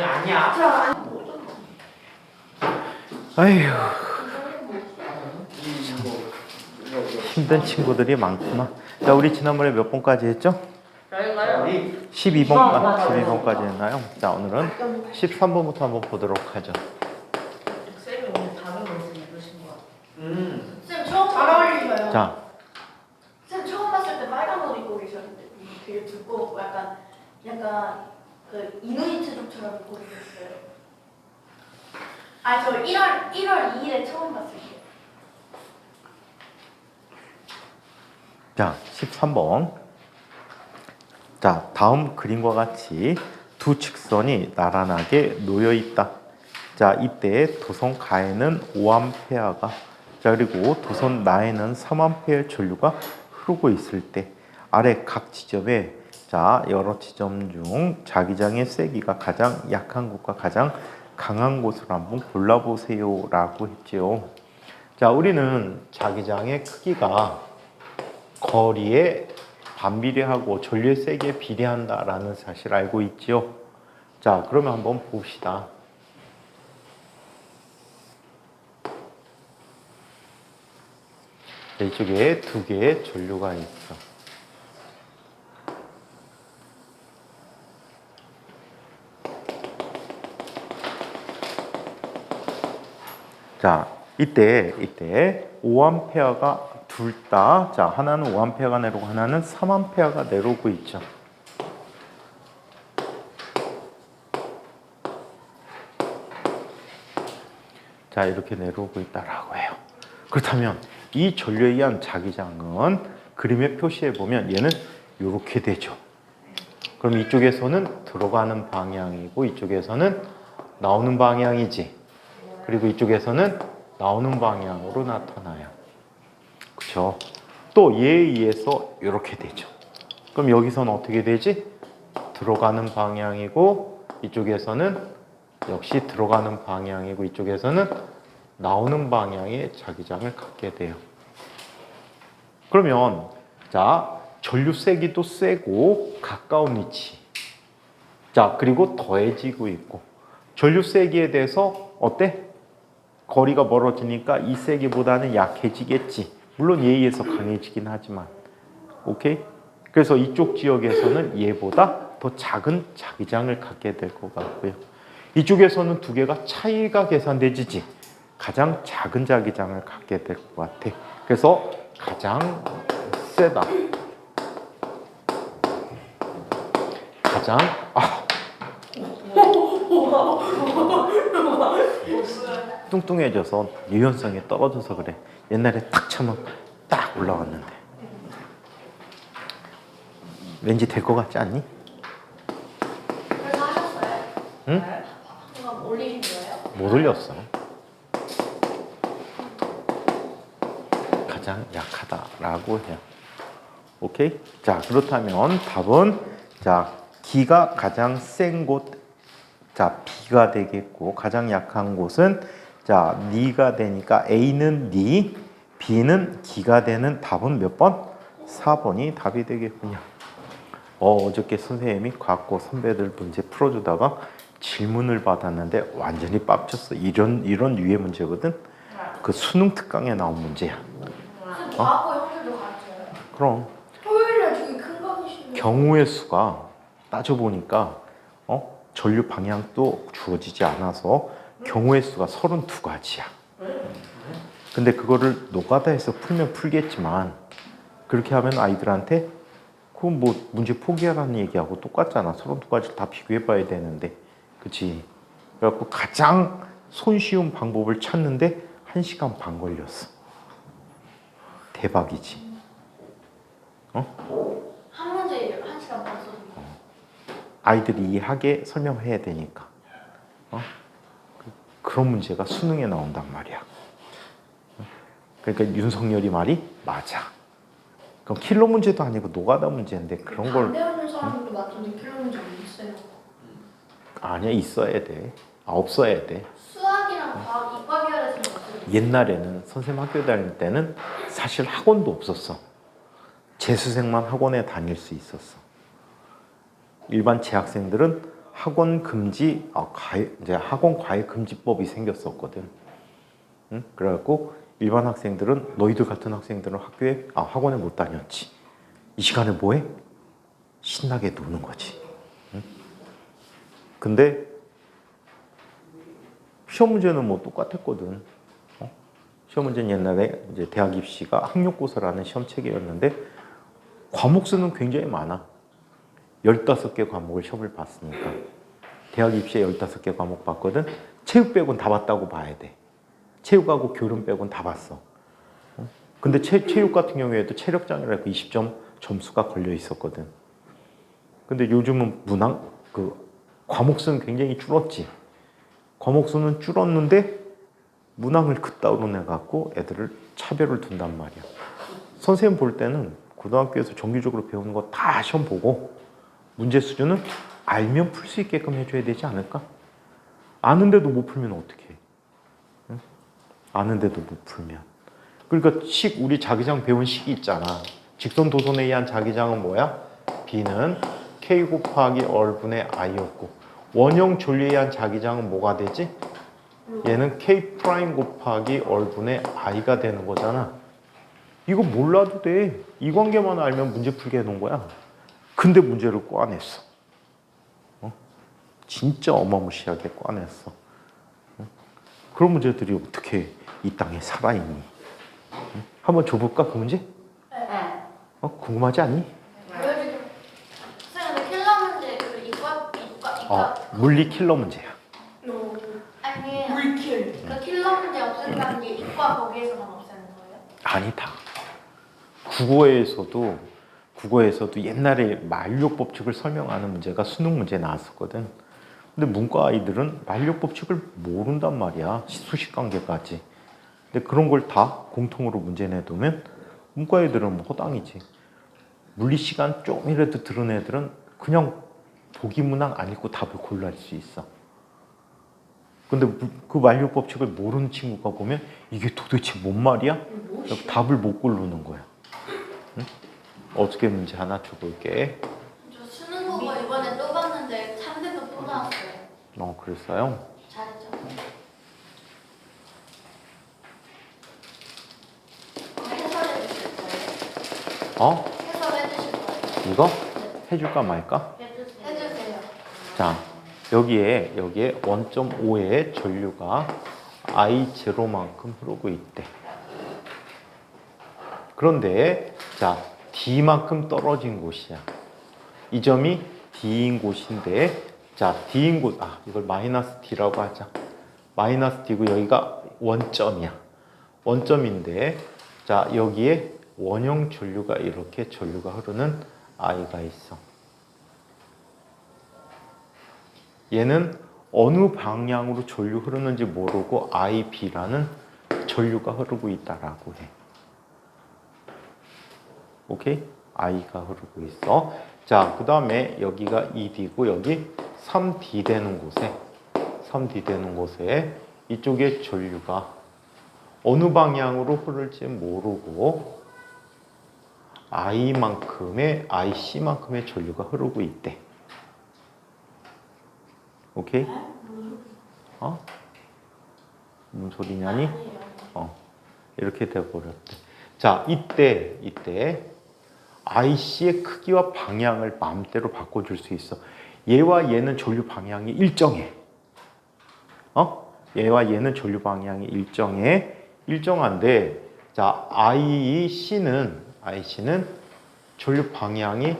아니야. 아휴, 힘든 친구들이 많구나. 자, 우리 지난번에 몇 번까지 했죠? 12번까지 했나요? 자, 오늘은 13번부터 한번 보도록 하죠. 쌤이 오늘 다른 옷을 입으신 것 같아요. 쌤 처음 잘 어울리셔요. 자, 쌤 처음 봤을 때 빨간 옷 입고 계셨는데 되게 두껍고 약간 그 이누이트족처럼 입고 계셨어요. 아, 저 1월 2일에 처음 봤을 때. 자, 13번. 자, 다음 그림과 같이 두 직선이 나란하게 놓여 있다. 자, 이때 도선 가에는 5A가, 자, 그리고 도선 나에는 3A 전류가 흐르고 있을 때 아래 각 지점에, 자, 여러 지점 중 자기장의 세기가 가장 약한 곳과 가장 강한 곳을 한번 골라보세요 라고 했죠. 자, 우리는 자기장의 크기가 거리에 반비례하고 전류의 세기에 비례한다라는 사실을 알고 있죠. 자, 그러면 한번 봅시다. 이쪽에 두 개의 전류가 있어. 자, 이때 5A가 둘 다, 자, 하나는 5A가 내려오고 하나는 3A가 내려오고 있죠. 자, 이렇게 내려오고 있다라고 해요. 그렇다면 이 전류에 의한 자기장은 그림에 표시해 보면 얘는 이렇게 되죠. 그럼 이쪽에서는 들어가는 방향이고 이쪽에서는 나오는 방향이지. 그리고 이쪽에서는 나오는 방향으로 나타나요. 그렇죠? 또 얘에 의해서 이렇게 되죠. 그럼 여기서는 어떻게 되지? 들어가는 방향이고 이쪽에서는 역시 들어가는 방향이고 이쪽에서는 나오는 방향의 자기장을 갖게 돼요. 그러면 자, 전류 세기도 세고 가까운 위치. 자, 그리고 더해지고 있고 전류 세기에 대해서 어때? 거리가 멀어지니까 이 세기보다는 약해지겠지. 물론 얘에 의해서 강해지긴 하지만. 오케이? 그래서 이쪽 지역에서는 얘보다 더 작은 자기장을 갖게 될 것 같고요. 이쪽에서는 두 개가 차이가 계산되지지. 가장 작은 자기장을 갖게 될 것 같아. 그래서 가장 세다. 가장 뚱뚱해져서 유연성이 떨어져서 그래. 옛날에 딱 차면 딱 올라왔는데. 왠지 될 것 같지 않니? 그래서 하셨어요? 응? 그럼 올리신 거예요? 못 올렸어. 가장 약하다라고 해요. 오케이? 자, 그렇다면 답은 자, 기가 가장 센 곳, 자, B가 되겠고 가장 약한 곳은 자, 니가 되니까 A는 니, B는 기가 되는 답은 몇 번? 4번이 답이 되겠군요. 어저께 선생님이 과학고 선배들 문제 풀어주다가 질문을 받았는데 완전히 빡쳤어. 이런 유의 문제거든. 그 수능 특강에 나온 문제야. 과학고 형들도 가르쳐요? 그럼 토요일날 저기 큰 강의실에 경우의 수가 따져보니까 전류 방향도 주어지지 않아서 경우의 수가 32가지야. 근데 그거를 노가다해서 풀면 풀겠지만 그렇게 하면 아이들한테 그건 뭐 문제 포기하라는 얘기하고 똑같잖아. 32가지를 다 비교해봐야 되는데. 그치? 그래갖고 가장 손쉬운 방법을 찾는데 1시간 반 걸렸어. 대박이지. 한 문제 1시간 반 써주고 아이들이 이해하게 설명해야 되니까. 그런 문제가 수능에 나온단 말이야. 그러니까 윤석열이 말이 맞아. 그럼 킬러 문제도 아니고 노가다 문제인데 그런 걸 반대하는 사람들도 맞던데 킬러 문제 안 있어요. 아니야, 있어야 돼. 없어야 돼. 수학이랑 과학 이과계열에서는 어떻게 옛날에는 선생님 학교 다닐 때는 사실 학원도 없었어. 재수생만 학원에 다닐 수 있었어. 일반 재학생들은 학원 금지 이제 학원 과외 금지법이 생겼었거든. 응? 그래갖고 일반 학생들은 너희들 같은 학생들은 학교에 학원에 못 다녔지. 이 시간에 뭐해? 신나게 노는 거지. 응? 근데 시험 문제는 뭐 똑같았거든. 시험 문제는 옛날에 이제 대학 입시가 학력고사라는 시험 체계였는데 과목 수는 굉장히 많아. 15개 과목을 시험을 봤으니까. 대학 입시에 15개 과목 봤거든. 체육 빼고는 다 봤다고 봐야 돼. 체육하고 교련 빼고는 다 봤어. 근데 체육 같은 경우에도 체력장애라고 20점 점수가 걸려 있었거든. 근데 요즘은 과목 수는 굉장히 줄었지. 과목 수는 줄었는데 문항을 그따위로 내갖고 애들을 차별을 둔단 말이야. 선생님 볼 때는 고등학교에서 정기적으로 배우는 거 다 시험 보고 문제 수준은 알면 풀 수 있게끔 해줘야 되지 않을까? 아는데도 못 풀면 어떡해? 응? 아는데도 못 풀면. 그러니까 우리 자기장 배운 식이 있잖아. 직선 도선에 의한 자기장은 뭐야? B는 K 곱하기 얼분의 I였고 원형 전류에 의한 자기장은 뭐가 되지? 얘는 K 프라임 곱하기 얼분의 I가 되는 거잖아. 이거 몰라도 돼. 이 관계만 알면 문제 풀게 해놓은 거야. 근데 문제를 꽈냈어. 진짜 어마무시하게 꽈냈어. 그런 문제들이 어떻게 이 땅에 살아있니? 한번 줘볼까 그 문제? 네. 궁금하지 않니? 보여주세요. 선생님, 킬러 문제 그 이과. 물리 킬러 문제야. 아니, 물킬. 그 킬러 문제 없앤다는 게 이과 거기에서만 없애는 거예요? 아니다. 국어에서도 옛날에 만류역 법칙을 설명하는 문제가 수능 문제에 나왔었거든. 근데 문과 아이들은 만류역 법칙을 모른단 말이야. 수식 관계까지. 근데 그런 걸 다 공통으로 문제 내두면 문과 애들은 뭐 허당이지. 물리 시간 조금이라도 들은 애들은 그냥 보기 문항 안 읽고 답을 골라낼 수 있어. 근데 그 만류역 법칙을 모르는 친구가 보면 이게 도대체 뭔 말이야? 답을 못 고르는 거야. 응? 어떻게 문제 하나 줘볼게. 저 수능 보고 이번에 또 봤는데 3대도 또 나왔어요. 그랬어요? 잘했죠. 해설해 주실 거예요? 해설해 주실 거예요? 이거? 해줄까 말까? 해주세요. 자, 여기에 1.5의 전류가 I0만큼 흐르고 있대. 그런데 자, D만큼 떨어진 곳이야. 이 점이 D인 곳인데, 자, D인 곳, 이걸 마이너스 D라고 하자. 마이너스 D고 여기가 원점이야. 원점인데, 자, 여기에 원형 전류가 이렇게 전류가 흐르는 I가 있어. 얘는 어느 방향으로 전류 흐르는지 모르고 IB라는 전류가 흐르고 있다라고 해. 오케이? I가 흐르고 있어. 자, 그 다음에 여기가 2D고 여기 3D 되는 곳에 이쪽에 전류가 어느 방향으로 흐를지 모르고 IC만큼의 전류가 흐르고 있대. 오케이? 무슨 소리냐니? 이렇게 돼버렸대. 자, 이때 IC의 크기와 방향을 마음대로 바꿔줄 수 있어. 얘와 얘는 전류 방향이 일정해. 얘와 얘는 전류 방향이 일정한데, 자, IC는 전류 방향이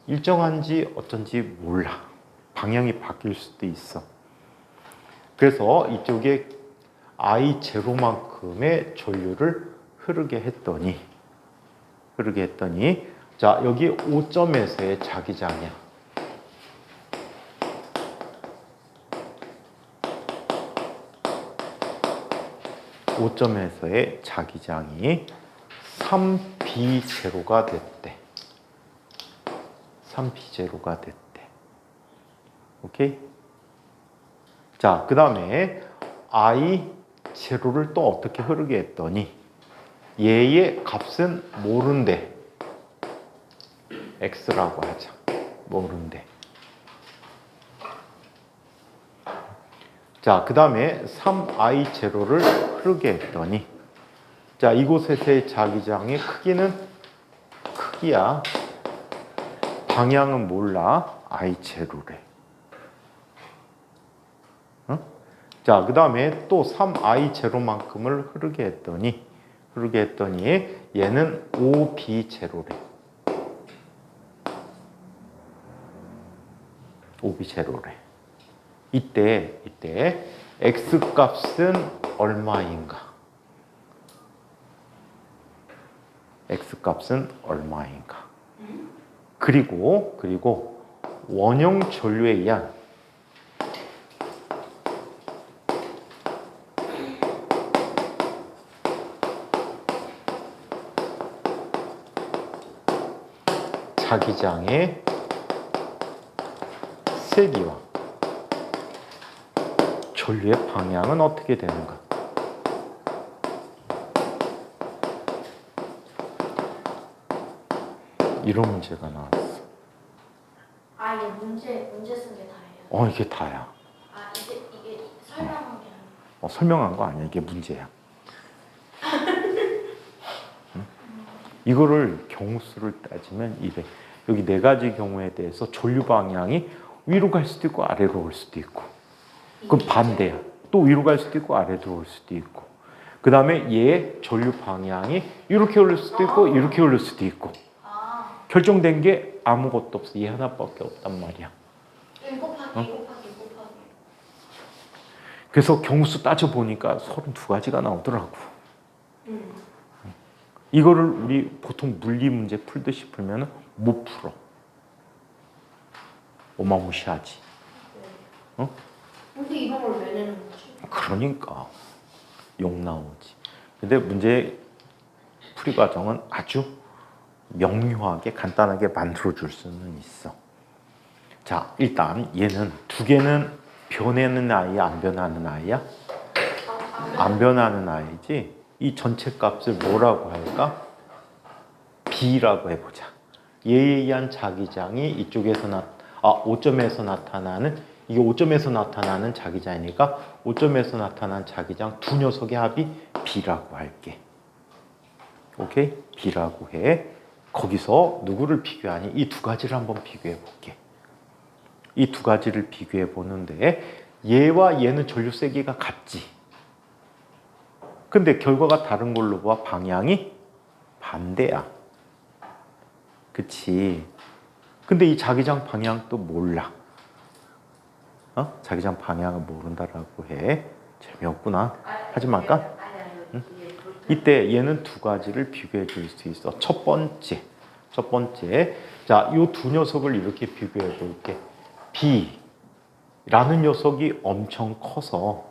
일정한지 어쩐지 몰라. 방향이 바뀔 수도 있어. 그래서 이쪽에 I0만큼의 전류를 흐르게 했더니 자, 여기 5점에서의 자기장이야. (5점에서의) 자기장이 3B0가 됐대. 3B0가 됐대. 오케이? 자, 그 다음에 I0를 또 어떻게 흐르게 했더니 얘의 값은 모른대. X라고 하자. 모른대. 자, 그 다음에 3i 제로를 흐르게 했더니 자, 이곳에서의 자기장의 크기야. 방향은 몰라. i 제로래. 어? 자, 그 다음에 또 3i 제로만큼을 흐르게 했더니 얘는 5b 제로래. 5b 제로래. 이때 x 값은 얼마인가? x 값은 얼마인가? 그리고 원형 전류에 의한 자기장의 세기와 전류의 방향은 어떻게 되는가? 이런 문제가 나왔어. 아, 이게 문제 쓴 게 다예요. 이게 다야. 아, 이게 설명한 게 아니고. 설명한 거 아니야. 이게 문제야. 응? 이거를 경우수를 따지면 이래. 여기 네 가지 경우에 대해서 전류 방향이 위로 갈 수도 있고 아래로 올 수도 있고. 그럼 반대야. 또 위로 갈 수도 있고 아래로 올 수도 있고. 그 다음에 얘 전류 방향이 이렇게 올릴 수도 있고 이렇게 올릴 수도 있고. 결정된 게 아무것도 없어. 얘 하나밖에 없단 말이야. 1 곱하기 1 곱하기 1 곱하기. 그래서 경수 따져보니까 32가지가 나오더라고. 이거를 우리 보통 물리 문제 풀듯이 풀면 못 풀어. 어마무시하지. 어? 근데 이런 걸 왜 내는 거지? 그러니까 욕 나오지. 근데 문제 풀이 과정은 아주 명료하게 간단하게 만들어줄 수는 있어. 자, 일단 얘는 두 개는 변하는 아이야, 안 변하는 아이야? 안 변하는 아이지. 이 전체 값을 뭐라고 할까? B라고 해보자. 얘에 의한 자기장이 이쪽에서 5점에서 나타나는, 이게 5점에서 나타나는 자기장이니까 5점에서 나타난 자기장 두 녀석의 합이 B라고 할게. 오케이? B라고 해. 거기서 누구를 비교하니? 이 두 가지를 한번 비교해 볼게. 이 두 가지를 비교해 보는데 얘와 얘는 전류 세기가 같지. 근데 결과가 다른 걸로 봐. 방향이 반대야. 그치? 근데 이 자기장 방향도 몰라. 자기장 방향을 모른다라고 해. 재미없구나. 하지 말까? 응? 이때 얘는 두 가지를 비교해 줄 수 있어. 첫 번째. 자, 이 두 녀석을 이렇게 비교해 볼게. B라는 녀석이 엄청 커서,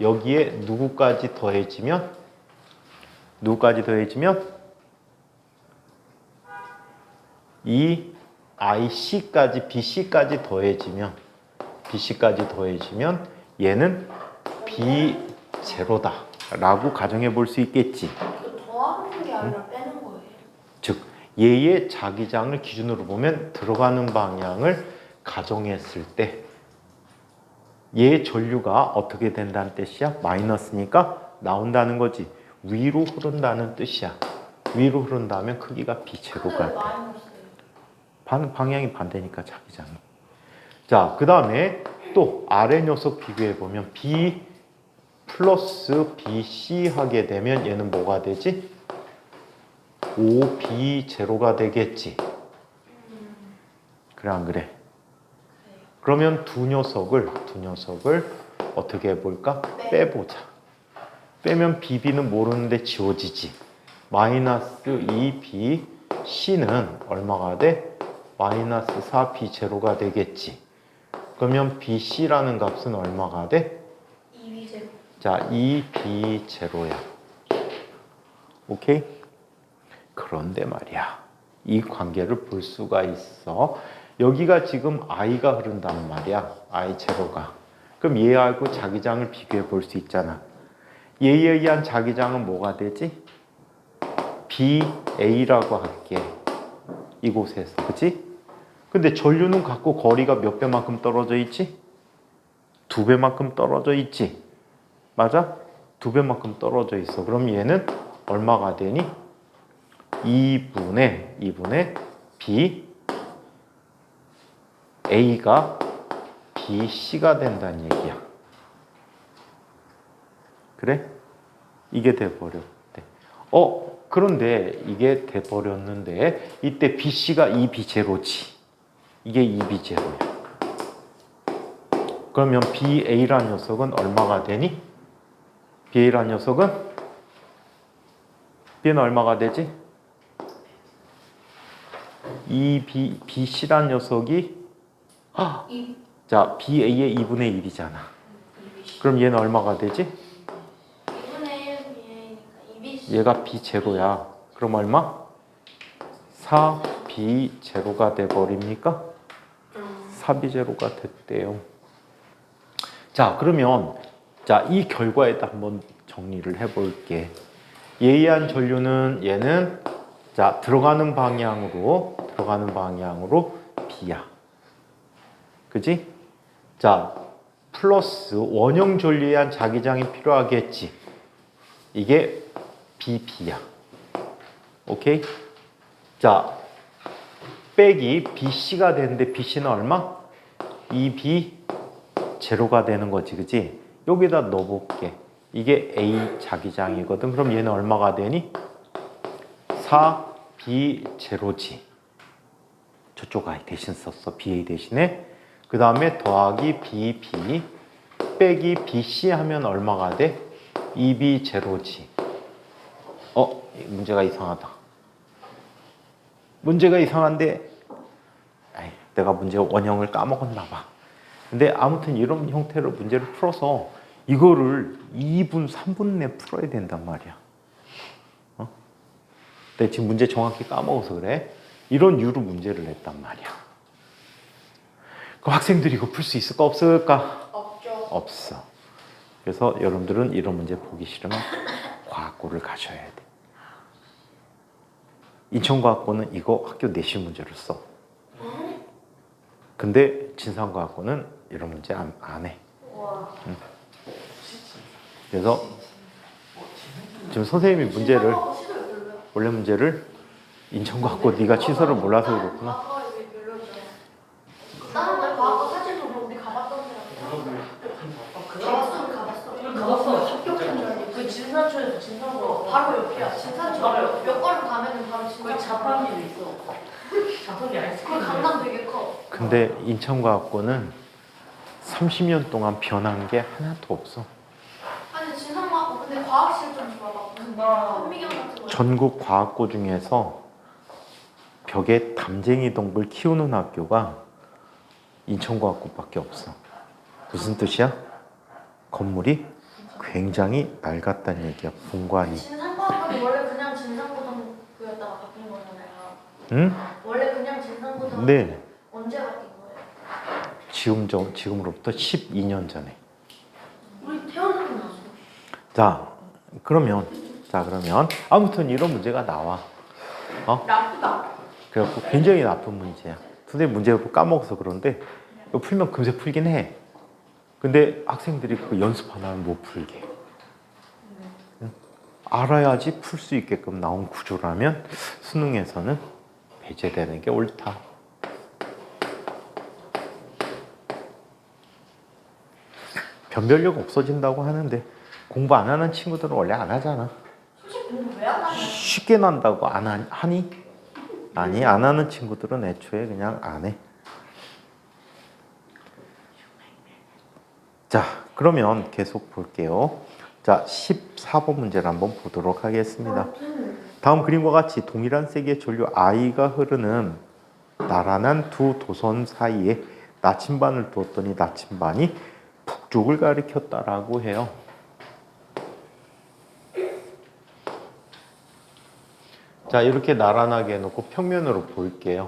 여기에 누구까지 더해지면 이 IC까지, BC까지 더해지면 얘는 B0다 라고 가정해 볼 수 있겠지. 더하는 게 아니라 빼는 거예요. 즉 얘의 자기장을 기준으로 보면 들어가는 방향을 가정했을 때 얘의 전류가 어떻게 된다는 뜻이야? 마이너스니까 나온다는 거지. 위로 흐른다는 뜻이야. 위로 흐른다면 크기가 B0가 방향이 반대니까 자기장이. 자, 그 다음에 또 아래 녀석 비교해 보면 B 플러스 BC 하게 되면 얘는 뭐가 되지? 5B0가 되겠지. 그래 안 그래? 그러면 두 녀석을 어떻게 해볼까? 빼보자. 빼면 BB는 모르는데 지워지지. 마이너스 2BC는 얼마가 돼? 마이너스 4B0가 되겠지. 그러면 BC라는 값은 얼마가 돼? 2B0. 자, 2B0야. 오케이? 그런데 말이야. 이 관계를 볼 수가 있어. 여기가 지금 I가 흐른단 말이야. I0가. 그럼 얘하고 자기장을 비교해 볼 수 있잖아. 얘에 의한 자기장은 뭐가 되지? BA라고 할게. 이곳에서. 그치? 근데 전류는 갖고 거리가 몇 배만큼 떨어져 있지? 2배만큼 떨어져 있지. 맞아? 2배만큼 떨어져 있어. 그럼 얘는 얼마가 되니? 2분의 B A가 BC가 된다는 얘기야. 그래? 이게 돼버렸대. 그런데 이게 돼버렸는데 이때 BC가 2B0지. 이게 2B0야. 그러면 BA라는 녀석은 얼마가 되니? BA라는 녀석은 B는 얼마가 되지? BC라는 녀석이 자, BA의 2분의 1이잖아. 그럼 얘는 얼마가 되지? 2분의 1 BA니까 2B 얘가 B0야. 그럼 얼마? 4B0가 돼버립니까? 4B0가 됐대요. 자, 그러면 자, 이 결과에다 한번 정리를 해볼게. 예의한 전류는 얘는 자, 들어가는 방향으로 B야. 그지? 자, 플러스 원형 전류에 의한 자기장이 필요하겠지. 이게 BP야. 오케이? 자, 빼기 BC가 되는데 BC는 얼마? 2B0가 되는 거지, 그지? 여기다 넣어볼게. 이게 A 자기장이거든. 그럼 얘는 얼마가 되니? 4B0지. 저쪽 I 대신 썼어. BA 대신에. 그 다음에 더하기 BP 빼기 BC 하면 얼마가 돼? 2B0지. 문제가 이상하다. 문제가 이상한데 내가 문제 원형을 까먹었나 봐. 근데 아무튼 이런 형태로 문제를 풀어서 이거를 2분, 3분 내 풀어야 된단 말이야. 내가 지금 문제 정확히 까먹어서 그래. 이런 이유로 문제를 냈단 말이야. 그럼 학생들이 이거 풀 수 있을까 없을까? 없죠. 없어. 그래서 여러분들은 이런 문제 보기 싫으면 과학고를 가셔야 돼. 인천과학고는 이거 학교 내신 문제를 써. 근데 진상과학고는 이런 문제 안 해. 응. 그래서 지금 선생님이 문제를 원래 문제를 인천과학고 네가 취소를 몰라서 그렇구나. 아까 이게 별로였잖아. 나는 과학고 사진도 보고 우리 가봤던 데랑 가봤어. 합격한 줄 알고. 그 진사초에서 진사고 바로 옆이야. 진산초. 바로 몇 걸음 가면은 바로 진산초. 거기 자판기도 있어. 자판기 아이스크림. 그 강남 되게 커. 근데 인천과학고는 30년 동안 변한 게 하나도 없어. 아니 진상과학고 근데 과학실 좀 봐봐. 나 현미경 같은 거. 전국 과학고 중에서 벽에 담쟁이 동물 키우는 학교가 인천과학고밖에 없어. 무슨 뜻이야? 건물이 굉장히 낡았다는 얘기야. 분관이. 진상과학고는 원래 그냥 진상고등부였다가 바뀐 거잖아요. 응? 원래 그냥 진상고등. 네. 언제 바뀐 거예요? 지금으로부터 12년 전에. 우리 태어나고 나서. 자, 그러면 아무튼 이런 문제가 나와. 나쁘다. 그래갖고 굉장히 나쁜 문제야. 선생님 문제를 까먹어서 그런데 이거 풀면 금세 풀긴 해. 근데 학생들이 그 연습 안 하면 못 풀게. 응? 알아야지 풀 수 있게끔 나온 구조라면 수능에서는 배제되는 게 옳다. 변별력 없어진다고 하는데 공부 안 하는 친구들은 원래 안 하잖아. 솔직히 공부 왜 안 하냐? 쉽게 난다고 하니? 아니, 안 하는 친구들은 애초에 그냥 안 해. 자, 그러면 계속 볼게요. 자, 14번 문제를 한번 보도록 하겠습니다. 다음 그림과 같이 동일한 세기의 전류 I가 흐르는 나란한 두 도선 사이에 나침반을 두었더니 나침반이 북쪽을 가리켰다라고 해요. 자, 이렇게 나란하게 해놓고 평면으로 볼게요.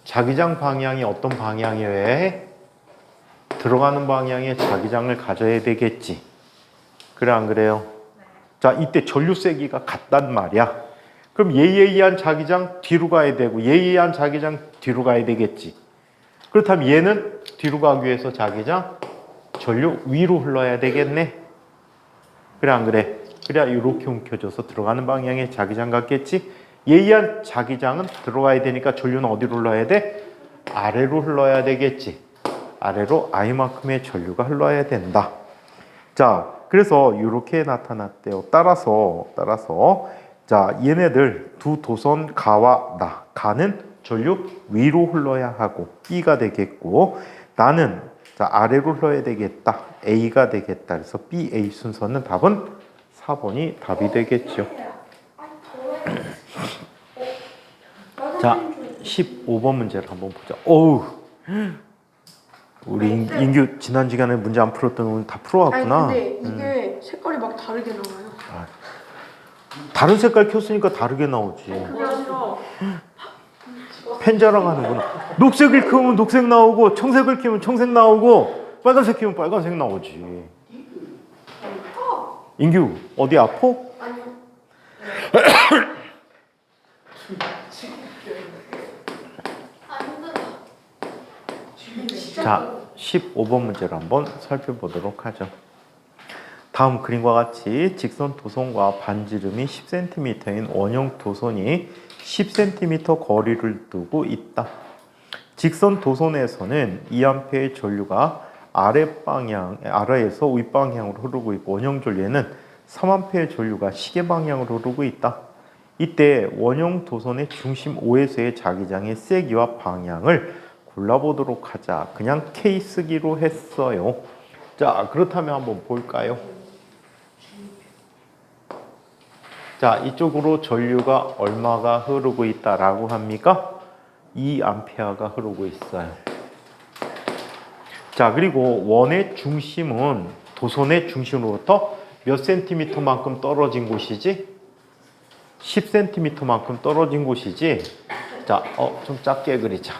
자기장 방향이 어떤 방향이어야 해? 들어가는 방향에 자기장을 가져야 되겠지. 그래, 안 그래요? 자, 이때 전류 세기가 같단 말이야. 그럼 얘에 의한 자기장 뒤로 가야 되고 얘에 의한 자기장 뒤로 가야 되겠지. 그렇다면 얘는 뒤로 가기 위해서 자기장 전류 위로 흘러야 되겠네. 그래 안 그래? 그래야 이렇게 움켜져서 들어가는 방향에 자기장 같겠지? 예의한 자기장은 들어가야 되니까 전류는 어디로 흘러야 돼? 아래로 흘러야 되겠지. 아래로 I만큼의 전류가 흘러야 된다. 자, 그래서 이렇게 나타났대요. 따라서 자, 얘네들 두 도선 가와 나. 가는 전류 위로 흘러야 하고 B가 되겠고, 나는 자, 아래로 흘러야 되겠다. A가 되겠다. 그래서 B, A 순서는 답은 4번이 답이 되겠죠. 자, 15번 문제를 한번 보자. 어우, 우리 인규 지난 시간에 문제 안 풀었던 오늘 다 풀어왔구나. 아니 근데 이게 색깔이 막 다르게 나와요. 다른 색깔 켰으니까 다르게 나오지. 그게 아니라 펜 자랑하는구나. 녹색을 켜면 녹색 나오고, 청색을 켜면 청색 나오고, 빨간색 켜면 빨간색 나오지. 인규 어디 아파? 아니요. 자, 15번 문제를 한번 살펴보도록 하죠. 다음 그림과 같이 직선 도선과 반지름이 10cm인 원형 도선이 10cm 거리를 두고 있다. 직선 도선에서는 2A의 전류가 아래에서 윗방향으로 흐르고 있고, 원형 전류에는 3A의 전류가 시계 방향으로 흐르고 있다. 이때 원형 도선의 중심 O에서의 자기장의 세기와 방향을 골라보도록 하자. 그냥 K 쓰기로 했어요. 자, 그렇다면 한번 볼까요? 자, 이쪽으로 전류가 얼마가 흐르고 있다라고 합니까? 2A가 흐르고 있어요. 자, 그리고 원의 중심은 도선의 중심으로부터 몇 센티미터만큼 떨어진 곳이지? 10cm만큼 떨어진 곳이지? 자, 좀 작게 그리자.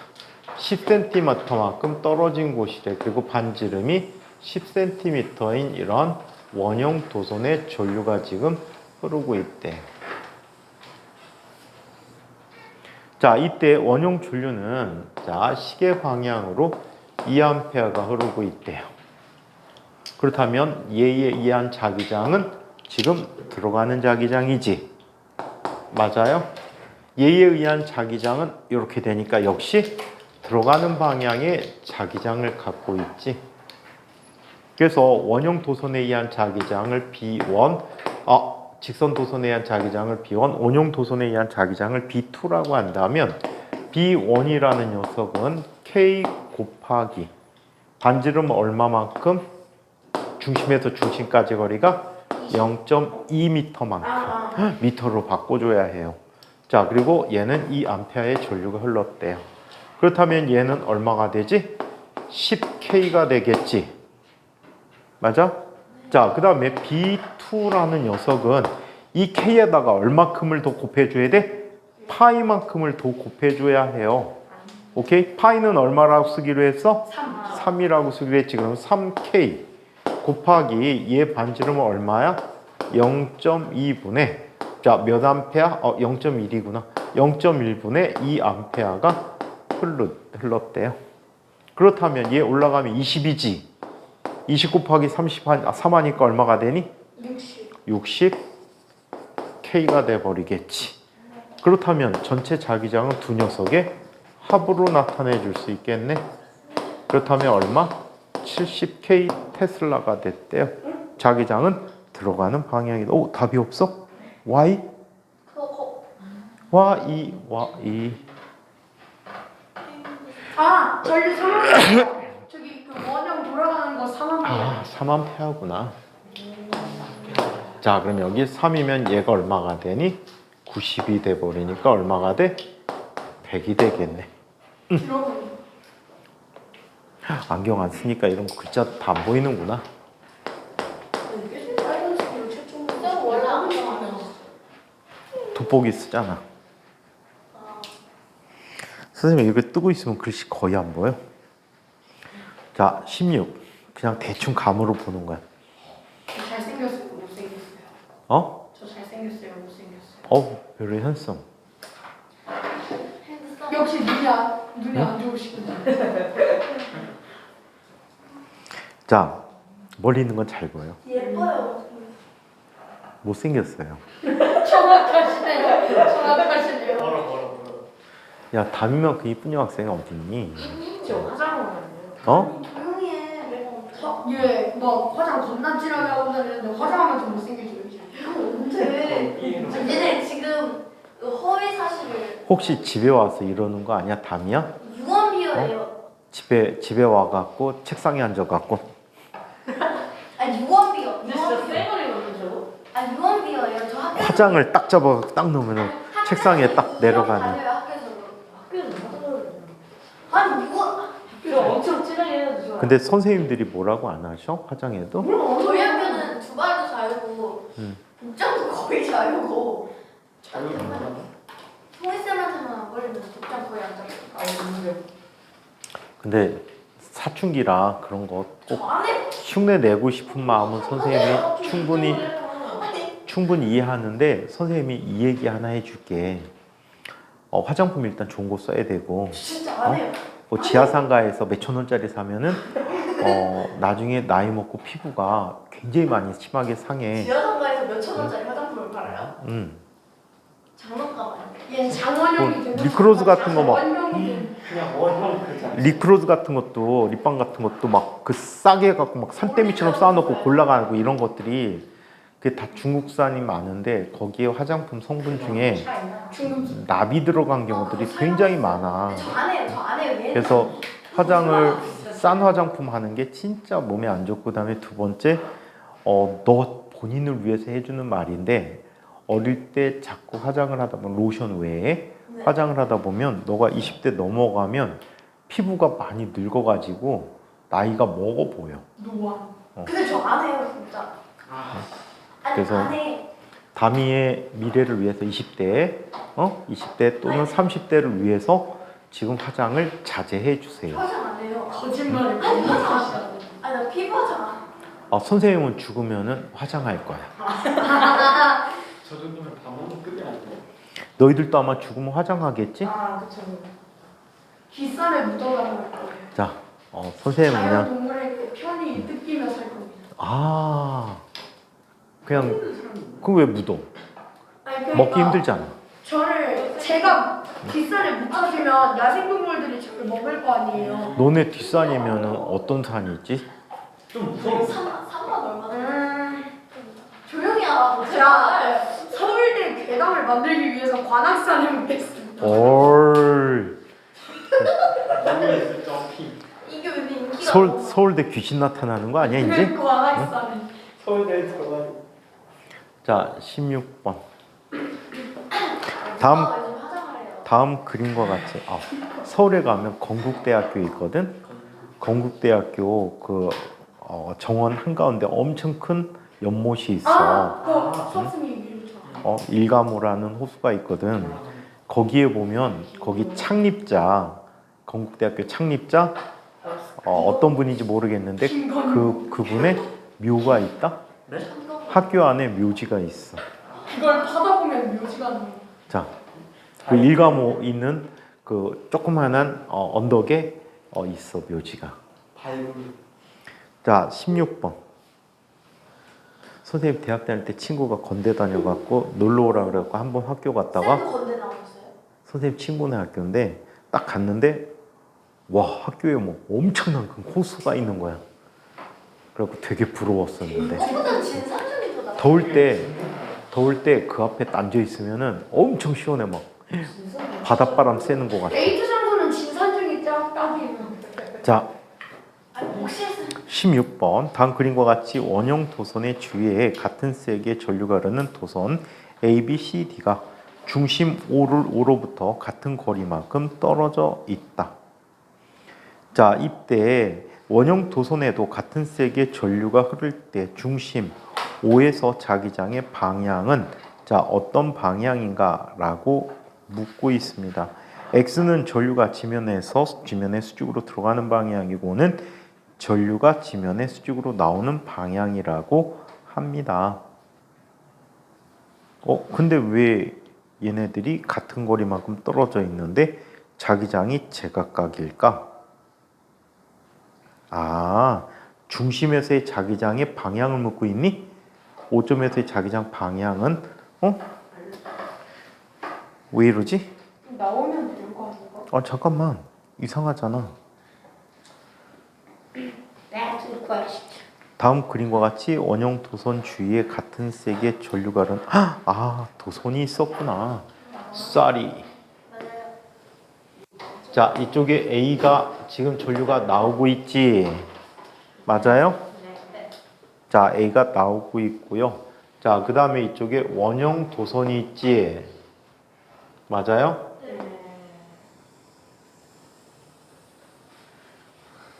10cm만큼 떨어진 곳이래. 그리고 반지름이 10cm인 이런 원형 도선의 전류가 지금 흐르고 있대. 자, 이때 원형 전류는 자, 시계 방향으로 2A가 흐르고 있대요. 그렇다면 얘에 의한 자기장은 지금 들어가는 자기장이지. 맞아요? 얘에 의한 자기장은 이렇게 되니까 역시 들어가는 방향의 자기장을 갖고 있지. 그래서 원형 도선에 의한 자기장을 B1, 직선 도선에 의한 자기장을 B1, 원형 도선에 의한 자기장을 B2라고 한다면 B1이라는 녀석은 K 곱하기 반지름 얼마만큼? 중심에서 중심까지 거리가 0.2m만큼 미터로 바꿔줘야 해요. 자, 그리고 얘는 2A의 전류가 흘렀대요. 그렇다면 얘는 얼마가 되지? 10K가 되겠지. 맞아? 자, 그 다음에 B2라는 녀석은 이 K에다가 얼마큼을 더 곱해줘야 돼? 파이만큼을 더 곱해줘야 해요. 오케이? 파이는 얼마라고 쓰기로 했어? 3이라고 쓰기로 했지. 그럼 3K 곱하기 얘 반지름은 얼마야? 0.2분의 자, 몇 암페어? 0.1이구나. 0.1분의 2암페어가 흘렀대요. 그렇다면 얘 올라가면 20이지. 20 곱하기 3하니까 얼마가 되니? 60 K가 돼버리겠지. 그렇다면 전체 자기장은 두 녀석의 합으로 나타내 줄 수 있겠네. 그렇다면 얼마? 70K 테슬라가 됐대요. 자기장은 들어가는 방향이다. 오, 답이 없어? Y? Y. 전류 3A. 저기 그 원형 돌아가는 거 3A. 3A구나. 자, 그럼 여기 3이면 얘가 얼마가 되니? 90이 돼버리니까 얼마가 돼? 100이 되겠네. 안경 안 쓰니까 이런 거 글자 다 안 보이는구나. 원래 안경 안 써. 돋보기 쓰잖아. 선생님 이렇게 뜨고 있으면 글씨 거의 안 보여. 자, 16. 그냥 대충 감으로 보는 거야. 잘생겼어요, 못생겼어요? 저 잘생겼어요, 못생겼어요? 별로 현성. 역시 눈이 안 좋으시구나. 자, 멀리 있는 건 잘 보여. 예뻐요. 못생겼어요. 정확하시네요. 정확하시네요. 야, 담이면 그 이쁜 여학생이 어딨니? 저 화장을 하네요. 어? 조용히 해. 예, 뭐 화장 겁나 진하게 하고 다니는데 화장하면 좀 못생겨져요. 이제. 이거 언제? 얘네 지금 허위 사실을 혹시 집에 와서 이러는 거 아니야? 담이야? 유언비어예요. 집에 와갖고 책상에 앉아갖고 아니 유언비어. 근데 진짜 쌩얼이거든요, 저거? 아 유언비어예요. 저 학교 화장을 딱 잡아 딱 넣으면은 책상에 딱 내려가는. 다녀요 학교에서. 학교에서 화장을 아니 이거 저 엄청 진하게 해야지 좋아요. 근데 선생님들이 뭐라고 안 하셔? 화장해도? 저희 학교는 두발도 자유고 복장도 거의 자유고. 송이쌤한테만 안 걸리면 복장 거의 안 잡혀요. 근데 근데 사춘기라 그런 거 꼭 저 안 해요. 흉내 내고 싶은 마음은 선생님이 충분히 아니 충분히 이해하는데 선생님이 이 얘기 하나 해줄게. 화장품 일단 좋은 거 써야 되고 진짜 안 해요. 뭐 지하상가에서 몇천 원짜리 사면은 나중에 나이 먹고 피부가 굉장히 많이 심하게 상해. 지하상가에서 몇천 원짜리 화장품을 팔아요? 장난감 아니에요? 얘 장원영이 뭐 되고 리크로즈 같은 거 막 장원영이 그냥 원형 그 자체. 리크로즈 같은 것도 립밤 같은 것도 막 그 싸게 해갖고 막 산더미처럼 쌓아놓고 골라가고 이런 것들이 그게 다 중국산이 많은데 거기에 화장품 성분 중에 중금 납이 들어간 경우들이 굉장히 많아. 저 안 해요. 저 안 해요. 얘는 그래서 화장을 싼 화장품 하는 게 진짜 몸에 안 좋고 그다음에 두 번째 너 본인을 위해서 해주는 말인데 어릴 때 자꾸 화장을 하다 보면 로션 외에 네. 화장을 하다 보면 너가 20대 넘어가면 피부가 많이 늙어가지고 나이가 먹어 보여. 노안. 근데 저 안 해요 진짜. 아니 그래서 안 해. 다미의 미래를 위해서 20대, 20대 또는 30대를 위해서 지금 화장을 자제해 주세요. 화장 안 해요. 거짓말을 아니 화장 안 하시다. 해요. 아니 나 피부 화장 안 해요. 선생님은 죽으면은 화장할 거야. 저 정도면 밥 먹는 끝이 아니고. 너희들도 아마 죽으면 화장하겠지? 그쵸. 귓살에 묻어가는 거예요. 자, 선생님은 그냥 자연동물의 편히 느끼며 살 겁니다. 그냥 그 왜 묻어? 아니, 그러니까 먹기 힘들잖아. 제가 귓살에 묻혀지면 야생동물들이 저를 먹을 거 아니에요. 너네 뒷산이면은 어떤 산이 있지? 좀 무서워. 3만 얼마? 조용히 하라고. 자, 서울대 괴담을 만들기 위해서 관악산에 묻겠습니다. 올 모르겠어 점핑. 이게 왜 인기가 너무 서울대 귀신 나타나는 거 아니야 이제? 관악산에. 서울대에 들어가지고. 자, 16번. 오빠가 요즘 화장을 해요. 다음 그림과 같이 서울에 가면 건국대학교 있거든. 건국대학교 그 정원 한가운데 엄청 큰 연못이 있어. 그거 수업생이 얘기해줘. 일가모라는 호수가 있거든. 거기에 보면 거기 창립자 건국대학교 창립자 어떤 분인지 모르겠는데 그분의 묘가 있다. 학교 안에 묘지가 있어. 그걸 파다 보면 묘지가 나요. 자, 그 일가모 있는 그 조그만한 언덕에 있어 묘지가. 발굴. 자, 16번. 선생님 대학 다닐 때 친구가 건대 다녀갖고 놀러 오라 그래갖고 한번 학교 갔다가 쌤도 건대 나오셨어요? 선생님 친구네 학교인데 딱 갔는데 와 학교에 뭐 엄청난 큰 호수가 있는 거야. 그래갖고 되게 부러웠었는데 친구들은 진산중이 더 나. 더울 때 그 앞에 앉아 있으면은 엄청 시원해 막 바닷바람 쐬는 것 같아. 데이트 장소는 진산중이 딱이에요. 자, 아니 혹시 16번 다음 그림과 같이 원형 도선의 주위에 같은 색의 전류가 흐르는 도선 A, B, C, D가 중심 O로부터 같은 거리만큼 떨어져 있다. 자, 이때 원형 도선에도 같은 색의 전류가 흐를 때 중심 O에서 자기장의 방향은 자 어떤 방향인가 라고 묻고 있습니다. X는 전류가 지면에서 지면의 수직으로 들어가는 방향이고는 전류가 지면의 수직으로 나오는 방향이라고 합니다. 근데 왜 얘네들이 같은 거리만큼 떨어져 있는데 자기장이 제각각일까? 중심에서의 자기장의 방향을 묻고 있니? 5점에서의 자기장 방향은 왜 이러지? 나오면 될 거 아닌가? 잠깐만 이상하잖아. That's a question. 다음 그림과 같이 원형 도선 주위에 같은 색의 전류가 흐르는 도선이 있었구나. Sorry. 맞아요. 자, 이쪽에 A가 지금 전류가 나오고 있지. 맞아요? 네. 자, A가 나오고 있고요. 자, 그 다음에 이쪽에 원형 도선이 있지. 맞아요?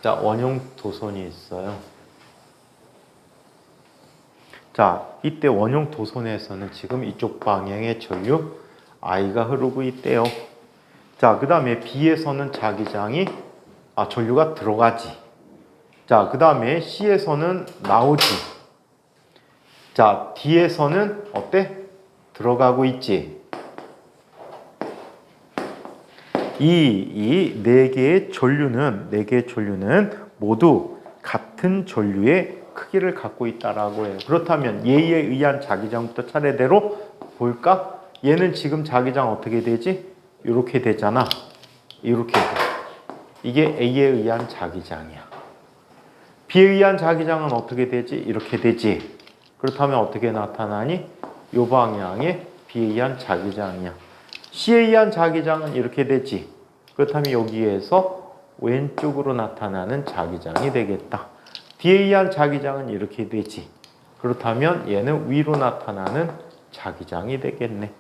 자, 원형 도선이 있어요. 자, 이때 원형 도선에서는 지금 이쪽 방향의 전류 I가 흐르고 있대요. 자, 그 다음에 B에서는 자기장이 전류가 들어가지. 자, 그 다음에 C에서는 나오지. 자, D에서는 어때? 들어가고 있지. 이 네 개의 전류는 모두 같은 전류의 크기를 갖고 있다라고 해요. 그렇다면 얘에 의한 자기장부터 차례대로 볼까? 얘는 지금 자기장 어떻게 되지? 이렇게 되잖아. 이렇게 돼. 이게 A에 의한 자기장이야. B에 의한 자기장은 어떻게 되지? 이렇게 되지. 그렇다면 어떻게 나타나니? 이 방향에 B에 의한 자기장이야. C에 의한 자기장은 이렇게 되지. 그렇다면 여기에서 왼쪽으로 나타나는 자기장이 되겠다. D에 의한 자기장은 이렇게 되지. 그렇다면 얘는 위로 나타나는 자기장이 되겠네.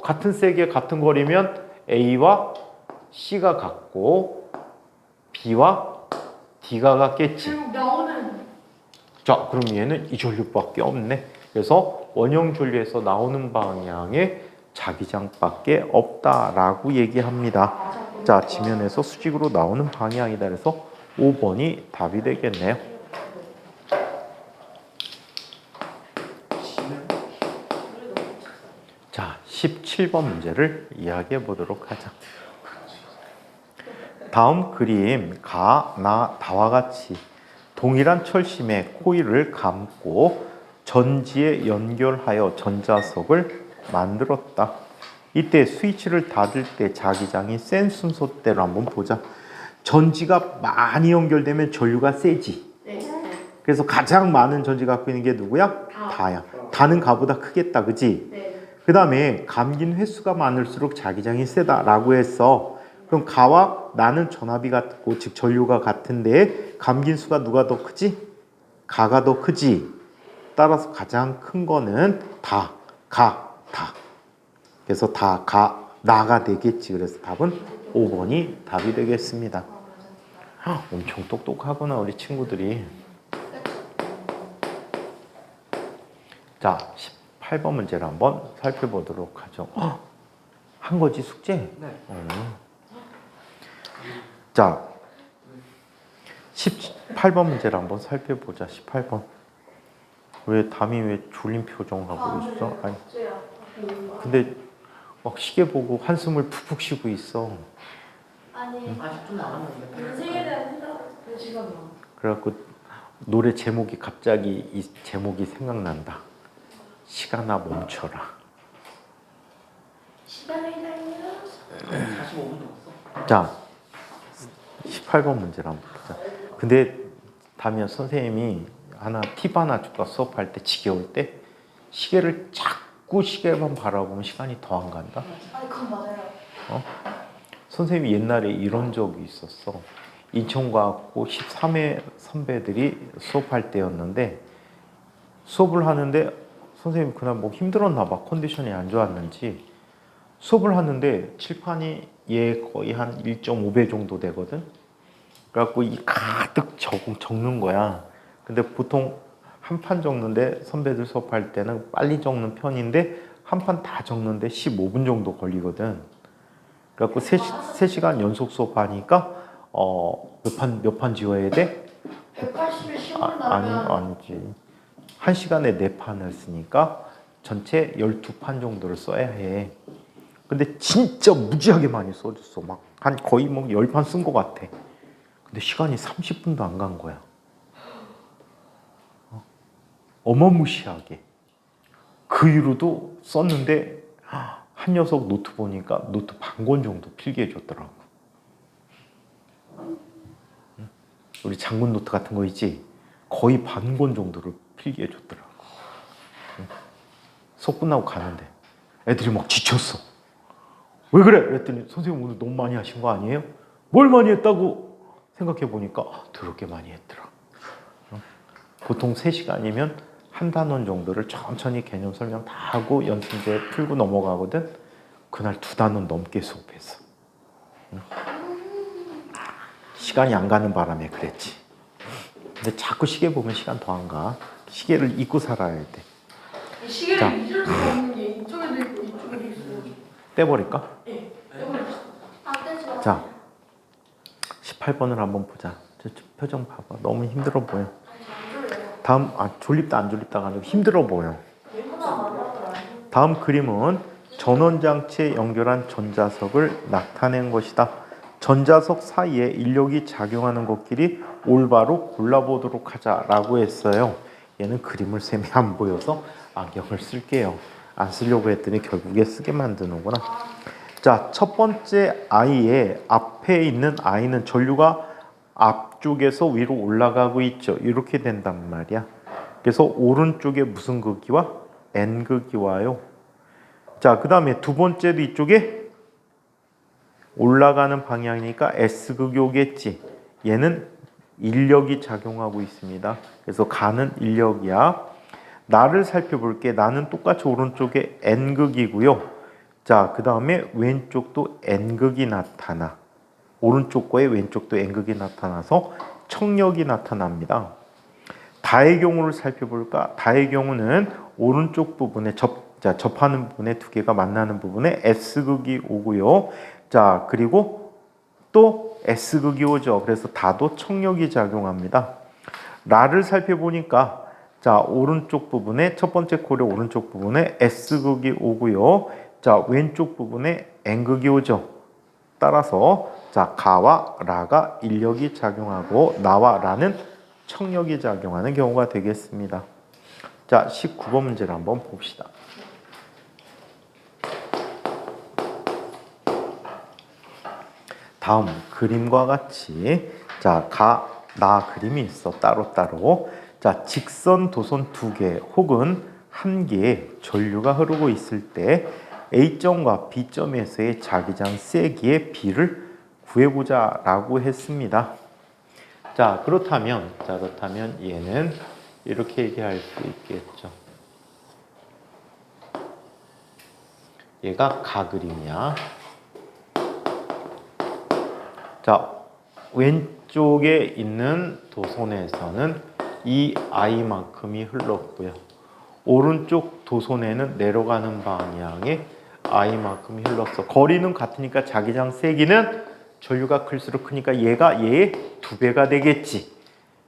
같은 세기에 같은 거리면 A와 C가 같고 B와 D가 같겠지. 결국 나오는 자, 그럼 얘는 이 전류밖에 없네. 그래서 원형 전류에서 나오는 방향에 자기장밖에 없다라고 얘기합니다. 자, 지면에서 수직으로 나오는 방향이다. 그래서 5번이 답이 되겠네요. 자, 17번 문제를 이야기해 보도록 하자. 다음 그림 가, 나, 다와 같이 동일한 철심에 코일을 감고 전지에 연결하여 전자석을 만들었다. 이때 스위치를 닫을 때 자기장이 센 순서대로 한번 보자. 전지가 많이 연결되면 전류가 세지. 그래서 가장 많은 전지가 갖고 있는 게 누구야? 다야. 다는 가보다 크겠다, 그지? 그 다음에 감긴 횟수가 많을수록 자기장이 세다라고 했어. 그럼 가와 나는 전압이 같고 즉 전류가 같은데 감긴 수가 누가 더 크지? 가가 더 크지. 따라서 가장 큰 거는 다. 그래서 다, 가, 나가 되겠지. 그래서 답은 5번이 답이 되겠습니다. 엄청 똑똑하구나 우리 친구들이. 자, 18번 문제를 한번 살펴보도록 하죠. 한 거지 숙제? 네. 자, 18번 문제를 한번 살펴보자. 18번. 왜 담이 왜 졸린 표정하고 있어? 아니, 근데 막 시계 보고 한숨을 푹푹 쉬고 있어. 아니, 아직 좀 남았는데. 인생에 대한 생각. 시간이요. 그래갖고 노래 제목이 갑자기 이 제목이 생각난다. 시간아 멈춰라. 시간을 달려. 45분 남았어. 자, 18번 문제를 한번 보자. 근데 다음에 선생님이 팁 하나 줄까? 수업할 때 지겨울 때 시계를 자꾸 시계만 바라보면 시간이 더 안 간다. 아니, 그건 맞아요. 선생님이 옛날에 이런 적이 있었어. 인천과학고 13회 선배들이 수업할 때였는데 수업을 하는데 선생님이 그날 뭐 힘들었나 봐. 컨디션이 안 좋았는지 수업을 하는데 칠판이 얘 거의 한 1.5배 정도 되거든. 그래갖고 이 가득 적는 거야. 근데 보통 한 판 적는데 선배들 수업할 때는 빨리 적는 편인데 한 판 다 적는데 15분 정도 걸리거든. 그래갖고 3시간 연속 수업하니까 몇 판 지워야 돼? 180을 씌운다면 아니지. 1시간에 4판을 쓰니까 전체 12판 정도를 써야 해. 근데 진짜 무지하게 많이 써줬어. 막 한 거의 뭐 10판 쓴 것 같아. 근데 시간이 30분도 안 간 거야. 어마무시하게 그 이후로도 썼는데 한 녀석 노트 보니까 노트 반 권 정도 필기 해줬더라고. 우리 장군 노트 같은 거 있지? 거의 반 권 정도를 필기 해줬더라고. 수업 끝나고 가는데 애들이 막 지쳤어. 왜 그래? 그랬더니 선생님 오늘 너무 많이 하신 거 아니에요? 뭘 많이 했다고 생각해 보니까 더럽게 많이 했더라. 보통 3시간이면 한 단원 정도를 천천히 개념 설명 다 하고 연습제 풀고 넘어가거든. 그날 2단원 넘게 수업했어. 시간이 안 가는 바람에 그랬지. 근데 자꾸 시계 보면 시간 더 안 가. 시계를 잊고 살아야 돼. 이 시계를 자. 잊을 수 없는 게 이쪽에도 있고 이쪽에도 있어. 떼버릴까? 예. 떼버렸어. 안 되지 마. 자, 18번을 한번 보자. 저 표정 봐봐. 너무 힘들어 보여. 안 졸려요. 다음, 졸립다 안 졸립다가 아니고 힘들어 보여. 얘보다 많아. 다음 그림은 전원장치에 연결한 전자석을 나타낸 것이다. 전자석 사이에 인력이 작용하는 것끼리 올바로 골라보도록 하자라고 했어요. 얘는 그림을 셈이 안 보여서 안경을 쓸게요. 안 쓰려고 했더니 결국에 쓰게 만드는구나. 자, 첫 번째 I의 앞에 있는 I는 전류가 앞쪽에서 위로 올라가고 있죠. 이렇게 된단 말이야. 그래서 오른쪽에 무슨 극이와? N극이 와요. 자, 그 다음에 두 번째도 이쪽에 올라가는 방향이니까 S극이 오겠지. 얘는 인력이 작용하고 있습니다. 그래서 가는 인력이야. 나를 살펴볼게. 나는 똑같이 오른쪽에 N극이고요. 자, 그 다음에 왼쪽도 N극이 나타나. 오른쪽 거에 왼쪽도 N극이 나타나서 청력이 나타납니다. 다의 경우를 살펴볼까? 다의 경우는 오른쪽 부분에 접하는 부분에 두 개가 만나는 부분에 S극이 오고요. 자, 그리고 또 S극이 오죠. 그래서 다도 청력이 작용합니다. 라를 살펴보니까 자, 오른쪽 부분에 첫 번째 콜의 오른쪽 부분에 S극이 오고요. 자, 왼쪽 부분에 N극이 오죠. 따라서 자, 가와 라가 인력이 작용하고 나와 라는 청력이 작용하는 경우가 되겠습니다. 자, 19번 문제를 한번 봅시다. 다음 그림과 같이 자, 가, 나 그림이 있어. 따로따로. 자, 직선 도선 2개 혹은 1개의 전류가 흐르고 있을 때 A점과 B점에서의 자기장 세기의 비를 구해보자 라고 했습니다. 자, 그렇다면 얘는 이렇게 얘기할 수 있겠죠. 얘가 가 그림이야. 자, 왼쪽에 있는 도선에서는 이 I만큼이 흘렀고요. 오른쪽 도선에는 내려가는 방향에 I만큼이 흘렀어. 거리는 같으니까 자기장 세기는 전류가 클수록 크니까 얘가 얘의 2배가 되겠지.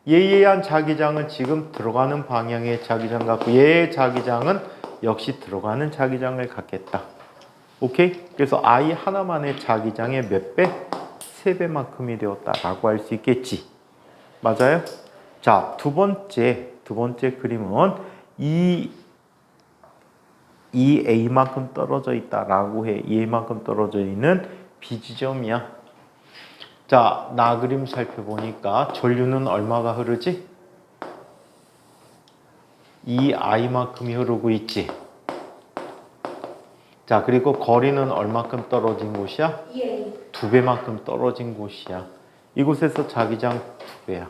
얘에 한 자기장은 지금 들어가는 방향의 자기장 같고 얘의 자기장은 역시 들어가는 자기장을 갖겠다. 오케이? 그래서 I 하나만의 자기장의 몇 배? 3배만큼이 되었다라고 할 수 있겠지. 맞아요? 자, 두 번째 그림은 이 A만큼 떨어져 있다라고 해. 이 A만큼 떨어져 있는 B 지점이야. 자, 나 그림 살펴보니까 전류는 얼마가 흐르지? 이 I만큼이 흐르고 있지. 자, 그리고 거리는 얼마큼 떨어진 곳이야? 2배만큼 떨어진 곳이야. 이곳에서 자기장 2배야.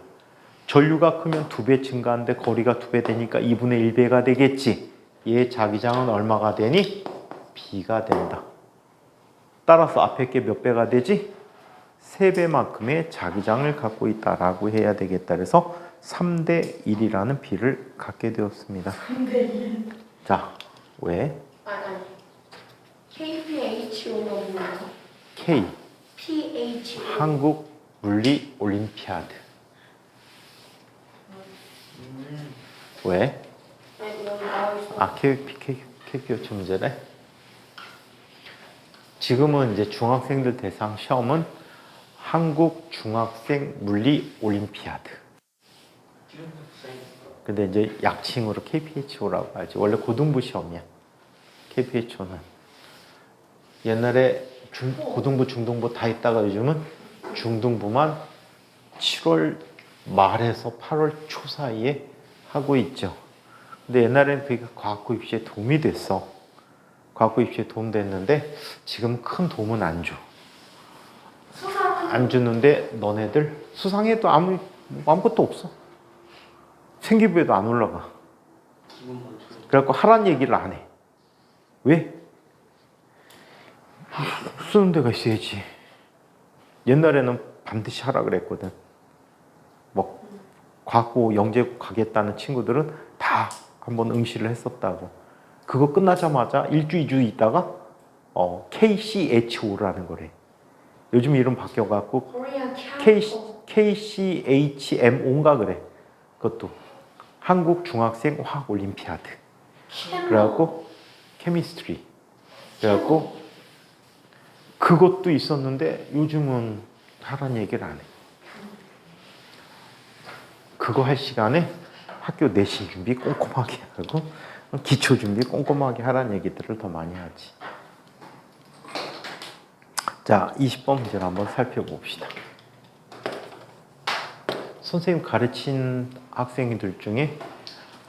전류가 크면 2배 증가하는데 거리가 2배 되니까 2분의 1배가 되겠지. 얘 자기장은 얼마가 되니? B가 된다. 따라서 앞에 게 몇 배가 되지? 3배만큼의 자기장을 갖고 있다라고 해야 되겠다. 그래서 3대 1이라는 B를 갖게 되었습니다. 3대 1. 자, 왜? 아니. KPHO가 뭐야? K, PHO. 한국 물리 올림피아드. 왜? 아니, 여기 나와 있어. 아, KPH 문제래? 지금은 이제 중학생들 대상 시험은 한국 중학생 물리 올림피아드. 근데 이제 약칭으로 KPHO라고 하지. 원래 고등부 시험이야. KPHO는 옛날에 고등부, 중등부 다 있다가 요즘은 중등부만 7월 말에서 8월 초 사이에 하고 있죠. 근데 옛날에는 그게 과학고 입시에 도움이 됐어. 과학고 입시에 도움 됐는데 지금 큰 도움은 안 줘. 안 주는데 너네들 수상해도 아무것도 없어. 생기부에도 안 올라가. 그래갖고 하란 얘기를 안 해. 왜? 쓰는 데가 있어야지. 옛날에는 반드시 하라 그랬거든. 뭐 과학고 영재고 가겠다는 친구들은 다 한번 응시를 했었다고. 그거 끝나자마자 1주, 2주 있다가 KCHO라는 거래. 요즘 이름 바뀌어갖고 Korean Chemical. KCHMO인가 그래. 그것도 한국 중학생 화학 올림피아드. 그래갖고 케미스트리. 그래갖고 그것도 있었는데 요즘은 하란 얘기를 안 해. 그거 할 시간에 학교 내신 준비 꼼꼼하게 하고 기초 준비 꼼꼼하게 하라는 얘기들을 더 많이 하지. 자, 20번 문제를 한번 살펴봅시다. 선생님 가르친 학생들 중에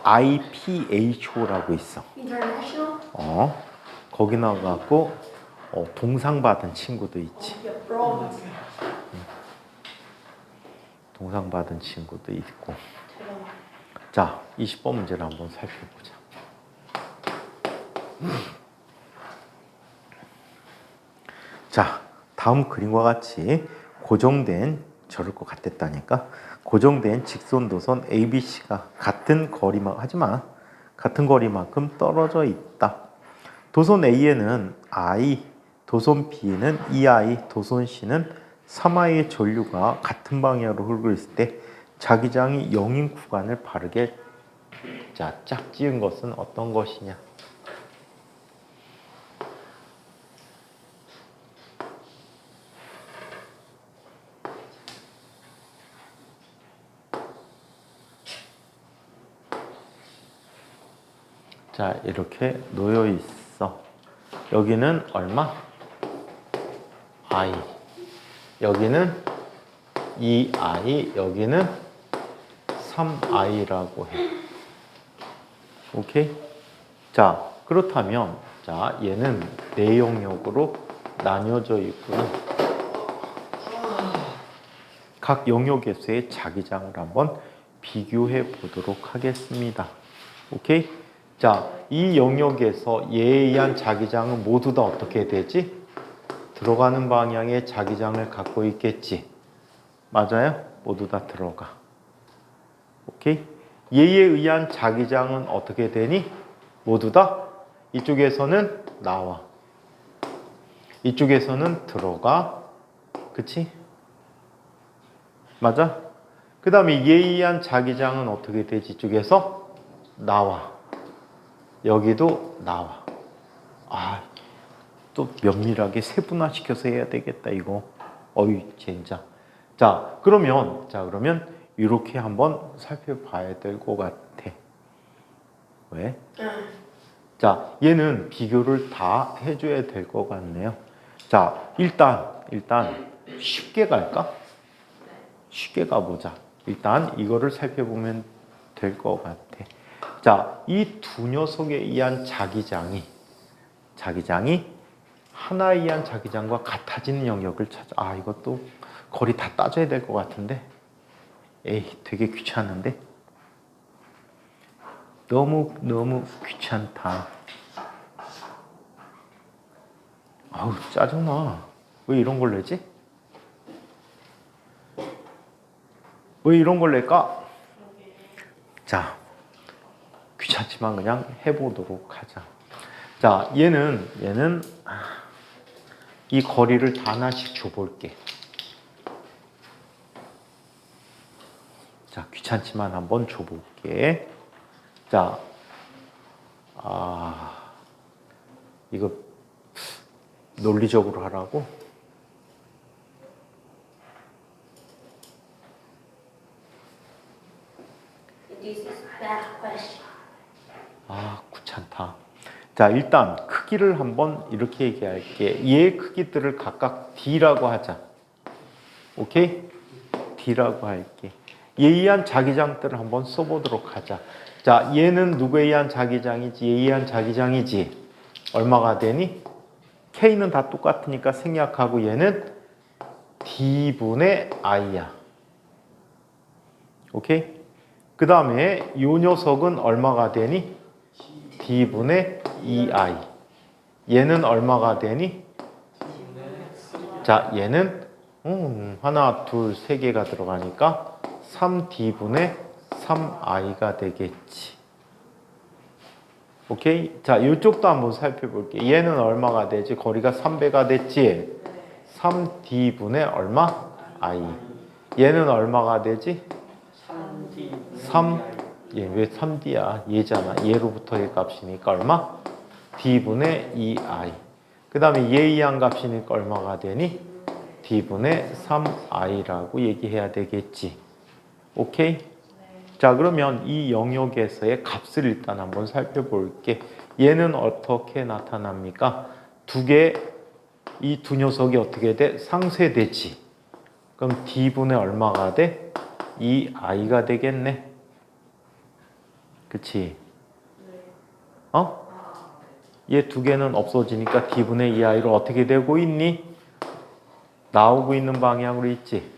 IPHO라고 있어. International. 거기 나가고 동상 받은 친구도 있지. 동상 받은 친구도 있고. 자, 20번 문제를 한번 살펴보자. 자, 다음 그림과 같이 고정된, 저럴 것 같았다니까. 고정된 직선 도선 ABC가 같은 거리만, 하지만 같은 거리만큼 떨어져 있다. 도선 A에는 I, 도선 B는 2I, 도선 C는 3I의 전류가 같은 방향으로 흐르고 있을 때 자기장이 0인 구간을 바르게 짝 지은 것은 어떤 것이냐? 자, 이렇게 놓여 있어. 여기는 얼마? I. 여기는 2I, 여기는 3I라고 해. 오케이? 자, 그렇다면 자, 얘는 네 영역으로 나뉘어져 있구나. 각 영역에서의 자기장을 한번 비교해 보도록 하겠습니다. 오케이? 자, 이 영역에서 얘에 의한 자기장은 모두 다 어떻게 되지? 들어가는 방향의 자기장을 갖고 있겠지. 맞아요? 모두 다 들어가. 오케이? 얘에 의한 자기장은 어떻게 되니? 모두 다 이쪽에서는 나와. 이쪽에서는 들어가. 그치? 맞아? 그 다음에 얘에 의한 자기장은 어떻게 되지? 이쪽에서 나와. 여기도 나와. 아, 또 면밀하게 세분화시켜서 해야 되겠다 이거. 어이 진짜. 자 그러면 이렇게 한번 살펴봐야 될 것 같아. 왜? 자 얘는 비교를 다 해줘야 될 것 같네요. 자 일단 쉽게 갈까? 쉽게 가보자. 일단 이거를 살펴보면 될 것 같아. 자, 이 두 녀석에 의한 자기장이 하나에 의한 자기장과 같아지는 영역을 찾아. 아, 이것도 거리 다 따져야 될 것 같은데. 에이, 되게 귀찮은데. 너무 귀찮다. 아우, 짜증나. 왜 이런 걸 내지? 왜 이런 걸 낼까? 자, 귀찮지만 그냥 해보도록 하자. 자, 얘는 이 거리를 다 하나씩 줘볼게. 자, 귀찮지만 한번 줘볼게. 자, 이거 논리적으로 하라고? This is bad question. 아, 귀찮다. 자, 일단 크기를 한번 이렇게 얘기할게. 얘 크기들을 각각 D라고 하자. 오케이? D라고 할게. 얘에 의한 자기장들을 한번 써보도록 하자. 자, 얘는 누구에 의한 자기장이지? 얘에 의한 자기장이지? 얼마가 되니? K는 다 똑같으니까 생략하고 얘는 D분의 I야. 오케이? 그 다음에 요 녀석은 얼마가 되니? D분의 2I. 얘는 얼마가 되니? 자, 얘는 하나, 둘, 세 개가 들어가니까 3D분의 3I가 되겠지. 오케이? 자, 이쪽도 한번 살펴볼게. 얘는 얼마가 되지? 거리가 3배가 됐지? 3D분의 얼마? I. 얘는 얼마가 되지? 3D 3, 얘 왜 3D야? 얘잖아. 얘로부터의 값이니까 얼마? D분의 2I. 그 다음에 얘에 의한 값이니까 얼마가 되니? D분의 3I라고 얘기해야 되겠지. 오케이? 자, 그러면 이 영역에서의 값을 일단 한번 살펴볼게. 얘는 어떻게 나타납니까? 이 두 녀석이 어떻게 돼? 상쇄되지. 그럼 D분의 얼마가 돼? 2I가 되겠네. 그치? 어? 얘 두 개는 없어지니까 D분의 2I로 어떻게 되고 있니? 나오고 있는 방향으로 있지?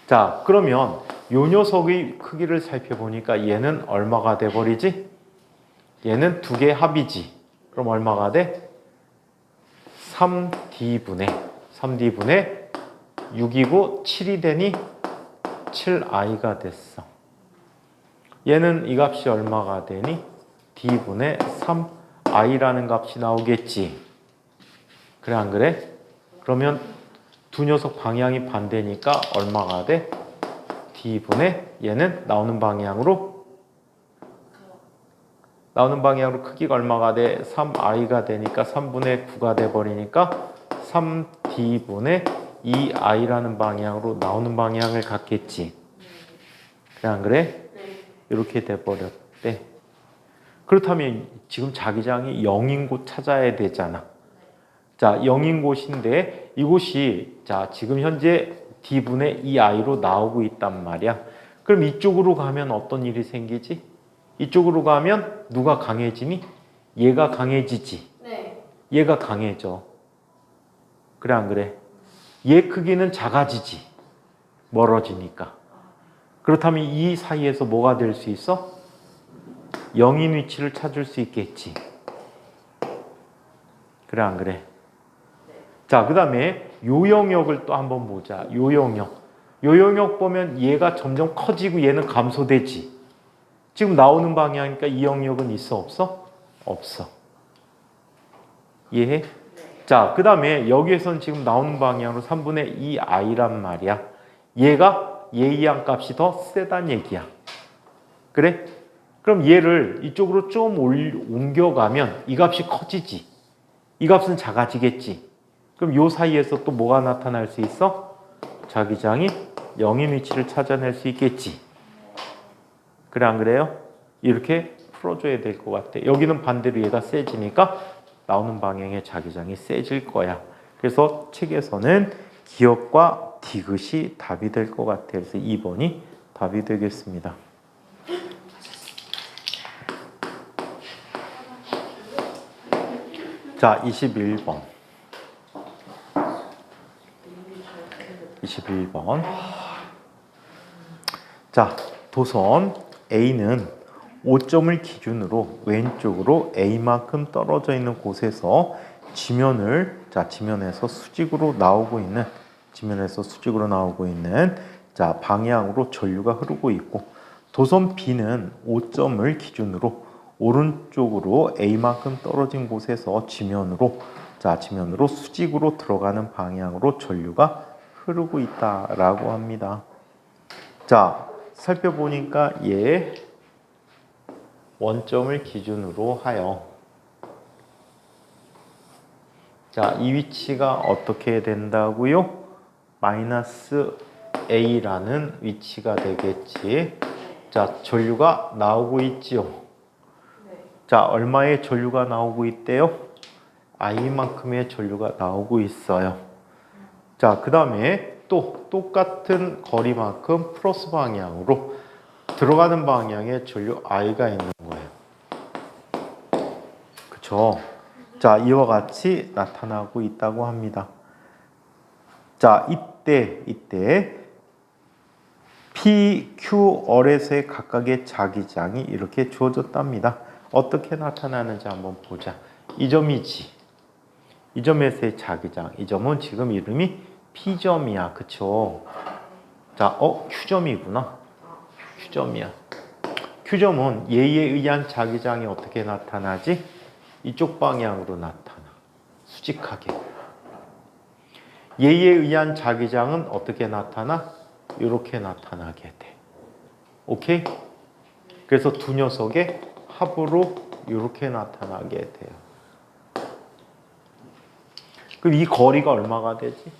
자, 그러면 요 녀석의 크기를 살펴보니까 얘는 얼마가 돼버리지? 얘는 두 개의 합이지. 그럼 얼마가 돼? 3D분의 6이고 7이 되니 7I가 됐어. 얘는 이 값이 얼마가 되니? D분의 3I라는 값이 나오겠지. 그래, 안 그래? 그러면 두 녀석 방향이 반대니까 얼마가 돼? D분의 얘는 나오는 방향으로 크기가 얼마가 돼? 3I가 되니까 3분의 9가 돼버리니까 3D분의 2I라는 방향으로 나오는 방향을 갖겠지. 그래, 안 그래? 이렇게 돼버렸대. 그렇다면 지금 자기장이 0인 곳 찾아야 되잖아. 자, 0인 곳인데 이곳이 자, 지금 현재 D분의 2I로 나오고 있단 말이야. 그럼 이쪽으로 가면 어떤 일이 생기지? 이쪽으로 가면 누가 강해지니? 얘가 강해지지. 네. 얘가 강해져. 그래, 안 그래? 얘 크기는 작아지지. 멀어지니까. 그렇다면 이 사이에서 뭐가 될 수 있어? 0인 위치를 찾을 수 있겠지. 그래, 안 그래? 자, 그 다음에 요 영역을 또 한번 보자. 요 영역 보면 얘가 점점 커지고 얘는 감소되지. 지금 나오는 방향이니까 이 영역은 있어, 없어? 없어. 이해해? 자, 그 다음에 여기에서는 지금 나오는 방향으로 3분의 2I란 말이야. 얘가 얘의 양 값이 더 세단 얘기야. 그래? 그럼 얘를 이쪽으로 좀 옮겨가면 이 값이 커지지. 이 값은 작아지겠지. 그럼 요 사이에서 또 뭐가 나타날 수 있어? 자기장이 0인 위치를 찾아낼 수 있겠지. 그래, 안 그래요? 이렇게 풀어줘야 될 것 같아. 여기는 반대로 얘가 세지니까 나오는 방향의 자기장이 세질 거야. 그래서 책에서는 기역과 디귿이 답이 될 것 같아. 그래서 2번이 답이 되겠습니다. 자, 21번. 21번. 자, 도선 A는 5점을 기준으로 왼쪽으로 A만큼 떨어져 있는 곳에서 지면에서 수직으로 나오고 있는 자, 방향으로 전류가 흐르고 있고, 도선 B는 5점을 기준으로 오른쪽으로 A만큼 떨어진 곳에서 지면으로 수직으로 들어가는 방향으로 전류가 흐르고 있다라고 합니다. 자, 살펴보니까 얘 원점을 기준으로 하여 자, 이 위치가 어떻게 된다고요? 마이너스 A라는 위치가 되겠지. 자, 전류가 나오고 있지요. 네. 자, 얼마의 전류가 나오고 있대요? I만큼의 전류가 나오고 있어요. 자, 그 다음에 또 똑같은 거리만큼 플러스 방향으로 들어가는 방향에 전류 I가 있는 거예요. 그쵸? 자, 이와 같이 나타나고 있다고 합니다. 자, 이때 P, Q, R에서의 각각의 자기장이 이렇게 주어졌답니다. 어떻게 나타나는지 한번 보자. 이 점이지. 이 점에서의 자기장. 이 점은 지금 이름이 P점이야. 그쵸? 자, Q점이구나. Q점이야. Q점은 얘에 의한 자기장이 어떻게 나타나지? 이쪽 방향으로 나타나. 수직하게. 얘에 의한 자기장은 어떻게 나타나? 이렇게 나타나게 돼. 오케이? 그래서 두 녀석의 합으로 이렇게 나타나게 돼요. 그럼 이 거리가 얼마가 되지?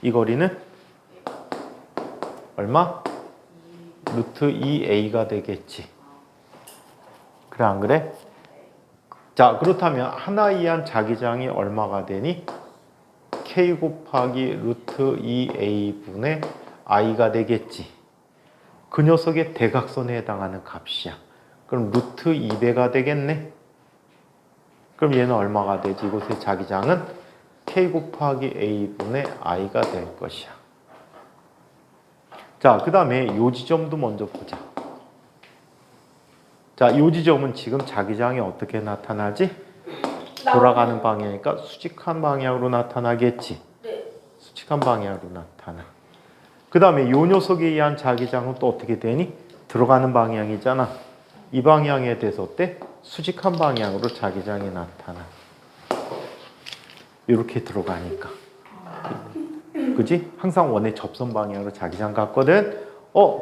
이 거리는 얼마? 루트 2a가 되겠지. 그래 안 그래? 자, 그렇다면 하나에 의한 자기장이 얼마가 되니? k 곱하기 루트 2a분의 i가 되겠지. 그 녀석의 대각선에 해당하는 값이야. 그럼 루트 2배가 되겠네. 그럼 얘는 얼마가 되지? 이곳의 자기장은 k 곱하기 a분의 i가 될 것이야. 자, 그 다음에 요 지점도 먼저 보자. 자, 요 지점은 지금 자기장이 어떻게 나타나지? 돌아가는 방향이니까 수직한 방향으로 나타나겠지. 네. 수직한 방향으로 나타나. 그 다음에 요 녀석에 의한 자기장은 또 어떻게 되니? 들어가는 방향이잖아. 이 방향에 대해서 어때? 수직한 방향으로 자기장이 나타나. 이렇게 들어가니까. 그지? 항상 원의 접선 방향으로 자기장 같거든.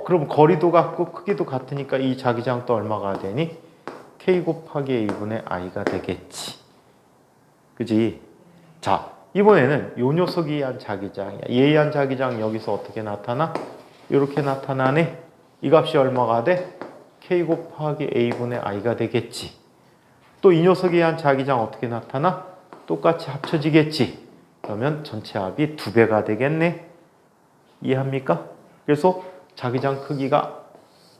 그럼 거리도 같고 크기도 같으니까 이 자기장 또 얼마가 되니? k 곱하기 a분의 i가 되겠지. 그지? 자, 이번에는 요 녀석에 의한 자기장이야. 얘에 의한 자기장 여기서 어떻게 나타나? 이렇게 나타나네. 이 값이 얼마가 돼? k 곱하기 a분의 i가 되겠지. 또 이 녀석에 의한 자기장 어떻게 나타나? 똑같이 합쳐지겠지. 그러면 전체 합이 2배가 되겠네. 이해합니까? 그래서 자기장 크기가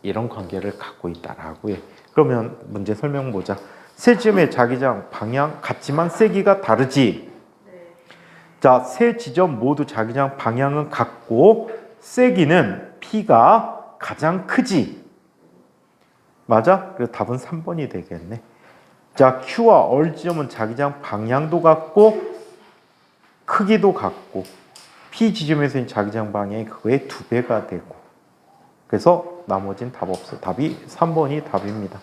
이런 관계를 갖고 있다라고 해. 그러면 문제 설명 보자. 세 지점의 자기장 방향 같지만 세기가 다르지. 자, 세 지점 모두 자기장 방향은 같고 세기는 P가 가장 크지. 맞아? 그래서 답은 3번이 되겠네. 자, Q와 R 지점은 자기장 방향도 같고 크기도 같고 P 지점에서는 자기장 방향이 그거의 2배가 되고. 그래서 나머지는 답 없어. 답이 3번이 답입니다.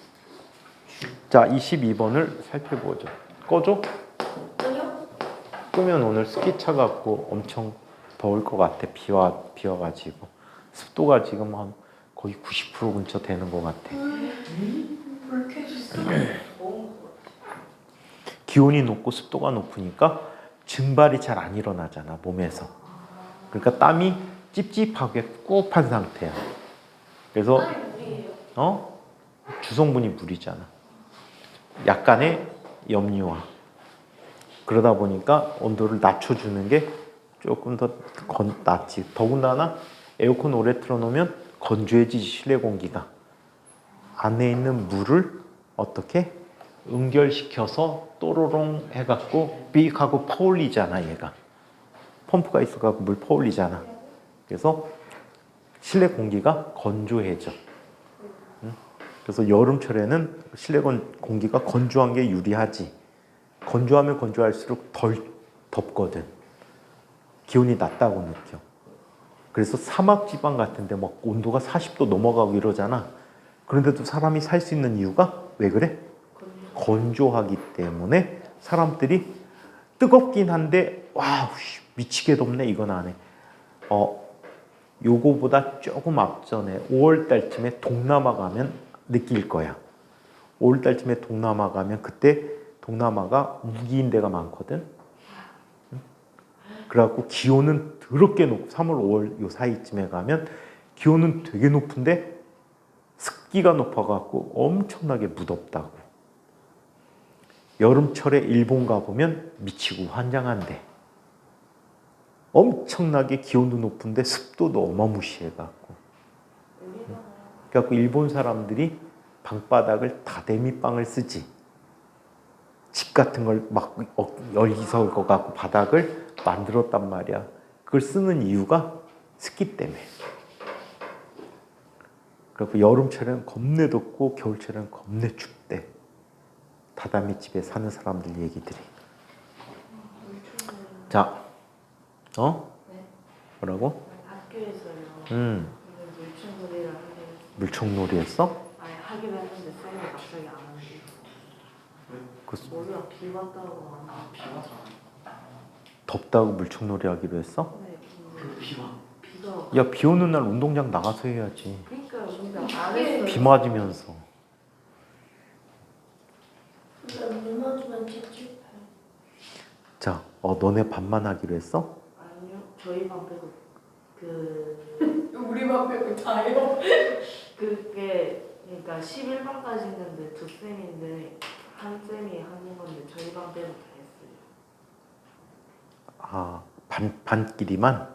자, 22번을 살펴보죠. 꺼줘? 아니요. 끄면 오늘 습기 차 갖고 엄청 더울 것 같아. 비와가지고 습도가 지금 한 거의 90% 근처 되는 것 같아. 기온이 높고 습도가 높으니까 증발이 잘 안 일어나잖아, 몸에서. 그러니까 땀이 찝찝하게 꿉한 상태야. 그래서 주성분이 물이잖아. 약간의 염류와. 그러다 보니까 온도를 낮춰주는 게 조금 더 낫지. 더군다나 에어컨 오래 틀어놓으면 건조해지지, 실내 공기가. 안에 있는 물을 어떻게 응결시켜서 또로롱 해갖고 삑 하고 퍼올리잖아, 얘가. 펌프가 있어갖고 물 퍼올리잖아. 그래서 실내 공기가 건조해져. 그래서 여름철에는 실내 공기가 건조한 게 유리하지. 건조하면 건조할수록 덜 덥거든. 기온이 낮다고 느껴. 그래서 사막 지방 같은데 막 온도가 40도 넘어가고 이러잖아. 그런데도 사람이 살 수 있는 이유가 왜 그래? 건조하기 때문에 사람들이 뜨겁긴 한데 와우 미치게 덥네 이건 안 해. 요거보다 조금 앞전에 5월 달쯤에 동남아 가면 느낄 거야. 5월 달쯤에 동남아 가면 그때 동남아가 우기인 데가 많거든. 그래갖고 기온은 더럽게 높고 3월, 5월 요 사이쯤에 가면 기온은 되게 높은데 습기가 높아갖고 엄청나게 무덥다고. 여름철에 일본 가보면 미치고 환장한대. 엄청나게 기온도 높은데 습도도 어마무시해갖고. 그래갖고 일본 사람들이 방바닥을 다대미빵을 쓰지. 집 같은 걸 막 열기서 갖고 바닥을 만들었단 말이야. 그걸 쓰는 이유가 습기 때문에. 그래서 여름철에는 겁내 덥고 겨울철에는 겁내 춥대. 다다미 집에 사는 사람들 얘기들이. 자, 네. 뭐라고? 학교에서요. 음, 물총놀이를 하게 물총놀이 했어? 아니 하기로 했는데 쌤이 갑자기 안 하는데 그 머리가 비 왔다고 안 하고 덥다고 물총놀이 하기로 했어? 네, 그 비와. 비가 야, 비 오는 날 운동장 나가서 해야지. 그러니까요. 근데 안 했어요. 비 맞으면서. 물 맞으면 찝찝해. 자, 너네 반만 하기로 했어? 아니요. 저희 반 빼고 우리 반 빼고 다요. 그게 그러니까 11반까지 있는데 두 쌤인데 한 쌤이 하는 건데 저희 반 빼고 다 했어요. 아, 반끼리만?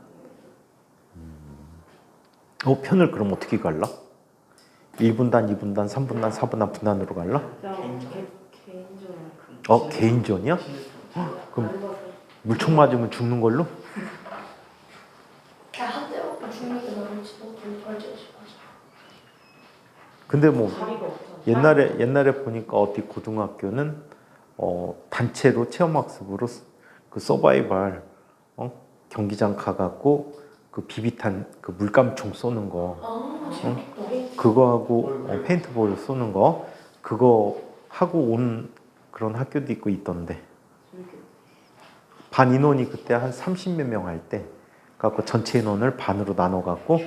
편을 그럼 어떻게 갈라? 1분단, 2분단, 3분단, 4분단, 분단으로 갈라? 그냥 개인전이야. 개인전이야? 그럼 물총 맞으면 죽는 걸로? 한때 오빠 죽는 게 나을지도 모르겠지. 근데 뭐 자리가 없잖아. 옛날에 보니까 어디 고등학교는 단체로 체험학습으로 그 서바이벌 경기장 가갖고 그 비비탄 그 물감총 쏘는 거 그거 하고 페인트볼 쏘는 거 그거 하고 온 그런 학교도 있고 있던데. 반 인원이 그때 한 30몇 명 할 때 갖고 전체 인원을 반으로 나눠 갖고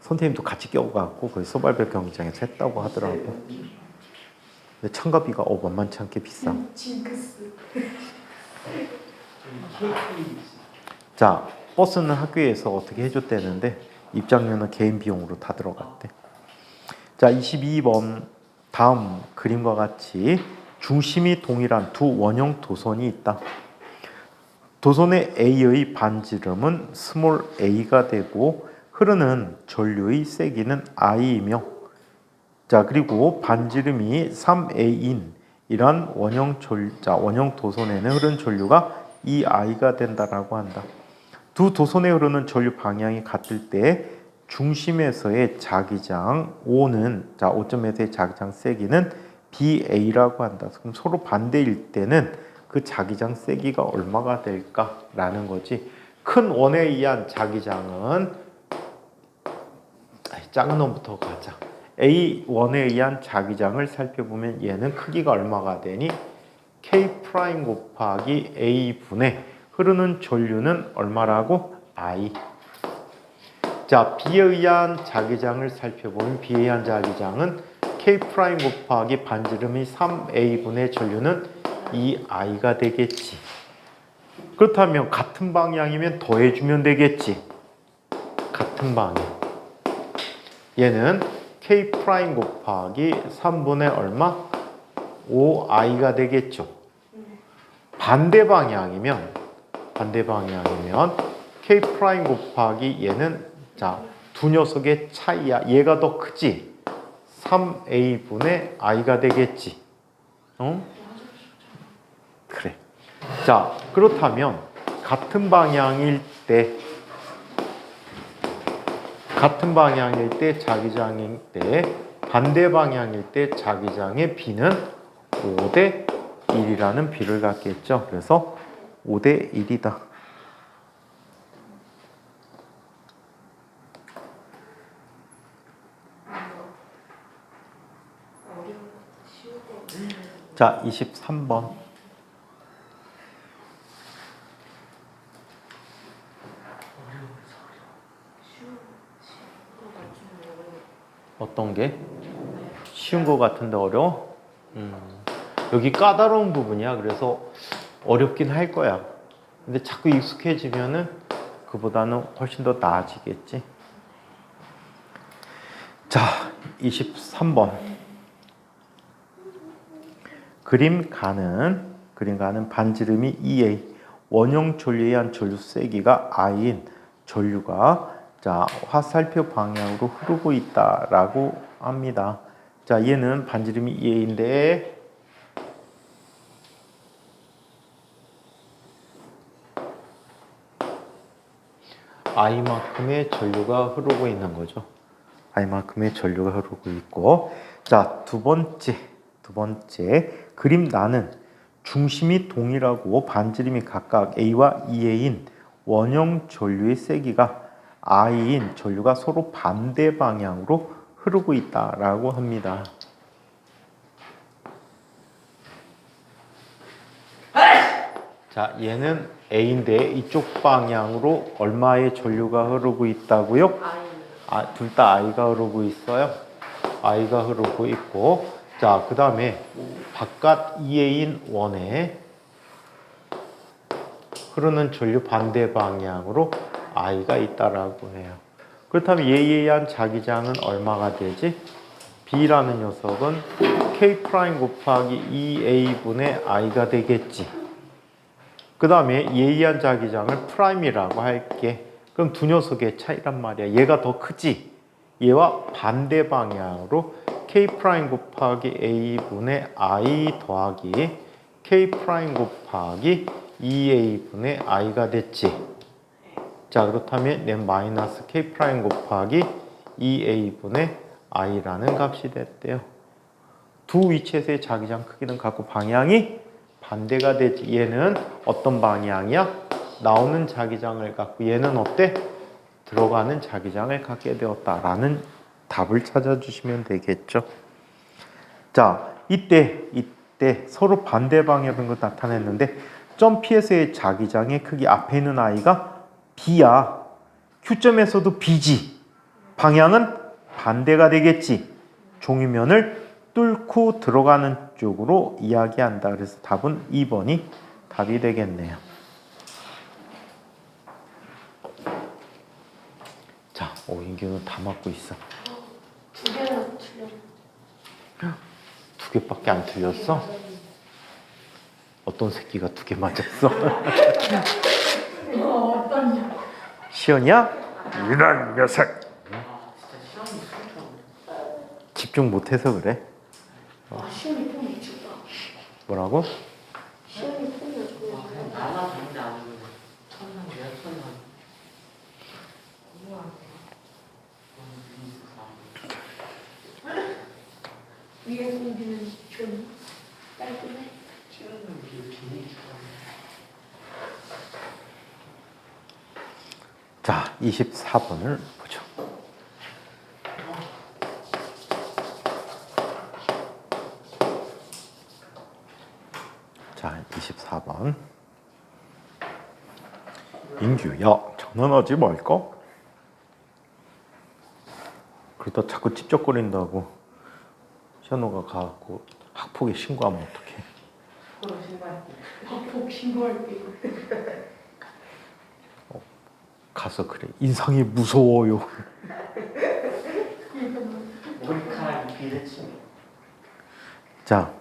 선생님도 같이 껴갖고 그 서바이벌 경기장에서 했다고 하더라고. 근데 참가비가 만만치 않게 비싸. 징크스. 자, 버스는 학교에서 어떻게 해줬대는데 입장료는 개인 비용으로 다 들어갔대. 자, 22번 다음 그림과 같이 중심이 동일한 두 원형 도선이 있다. 도선의 A의 반지름은 스몰 a가 되고 흐르는 전류의 세기는 I이며, 자 그리고 반지름이 3a인 이러한 원형 도선에는 흐르는 전류가 2i가 된다라고 한다. 두 도선에 흐르는 전류 방향이 같을 때 중심에서의 자기장 O는 O점에서의 자기장 세기는 BA라고 한다. 그럼 서로 반대일 때는 그 자기장 세기가 얼마가 될까라는 거지. 큰 원에 의한 자기장은 작은 원부터 가자. A1에 의한 자기장을 살펴보면 얘는 크기가 얼마가 되니? K' 곱하기 A분의 흐르는 전류는 얼마라고? I. 자, B에 의한 자기장을 살펴보면 B에 의한 자기장은 K' 곱하기 반지름이 3A분의 전류는 2I가 되겠지. 그렇다면 같은 방향이면 더해주면 되겠지. 같은 방향. 얘는 K' 곱하기 3분의 얼마? 5I가 되겠죠. 반대 방향이면 K' 곱하기 얘는 두 녀석의 차이야. 얘가 더 크지. 3A분의 I가 되겠지. 그래. 자, 그렇다면 같은 방향일 때 자기장일 때 반대 방향일 때 자기장의 B는 5대 1이라는 B를 갖겠죠. 그래서 5대 1이다. 자, 23번. 어떤 게? 쉬운 거 같은데 어려워? 여기 까다로운 부분이야. 그래서 어렵긴 할 거야. 근데 자꾸 익숙해지면은 그보다는 훨씬 더 나아지겠지. 자, 23번. 그림 가는 반지름이 2a, 원형 전류에 의한 전류 세기가 I인 전류가 자, 화살표 방향으로 흐르고 있다라고 합니다. 자, 얘는 반지름이 2a인데 I만큼의 전류가 흐르고 있는 거죠. I만큼의 전류가 흐르고 있고, 자, 두 번째 그림 나는 중심이 동일하고 반지름이 각각 A와 2A인 원형 전류의 세기가 I인 전류가 서로 반대 방향으로 흐르고 있다라고 합니다. 자, 얘는 A인데 이쪽 방향으로 얼마의 전류가 흐르고 있다고요? 둘 다 I가 흐르고 있어요. I가 흐르고 있고, 자, 그 다음에 바깥 2A인 원에 흐르는 전류 반대 방향으로 I가 있다라고 해요. 그렇다면 얘에 의한 자기장은 얼마가 되지? B라는 녀석은 K' 곱하기 2A분의 I가 되겠지. 그 다음에 얘에 의한 자기장을 프라임이라고 할게. 그럼 두 녀석의 차이란 말이야. 얘가 더 크지? 얘와 반대 방향으로 K' 곱하기 A분의 I 더하기 K' 곱하기 2A분의 I가 됐지. 자, 그렇다면 얘는 마이너스 K' 곱하기 2A분의 I라는 값이 됐대요. 두 위치에서의 자기장 크기는 같고 방향이 반대가 되지. 얘는 어떤 방향이야? 나오는 자기장을 갖고 얘는 어때? 들어가는 자기장을 갖게 되었다라는 답을 찾아주시면 되겠죠. 자, 이때 서로 반대 방향으로 나타냈는데 점 P에서의 자기장의 크기 앞에 있는 I가 B야. Q점에서도 B지. 방향은 반대가 되겠지. 종이면을 뚫고 들어가는 쪽으로 이야기한다. 그래서 답은 2번이 답이 되겠네요. 자, 오인규는 다 맞고 있어. 두 개나 틀려. 두 개밖에 안 틀렸어? 어떤 새끼가 두 개 맞았어? 어떠냐? 시연이야? 이런 녀석. 아 진짜 시험이 슬퍼. 집중 못해서 그래. 아, 시험이 좀 미쳤다. 뭐라고? 시험이 좀 와 그냥 나만 봤는데 아니고 천만이야 천만. 위에 공기는 좀 깔끔해. 시험은 이게 비밀 주가. 자, 24번을 보죠. 자, 24번. 인규, 야, 장난하지 말까? 그러다 자꾸 찝쩍거린다고 현호가 가갖고 학폭에 신고하면 어떡해? 그럼 신고할게. 학폭 신고할게. 가서 그래. 인상이 무서워요. 머리카락이 비대칭. 자,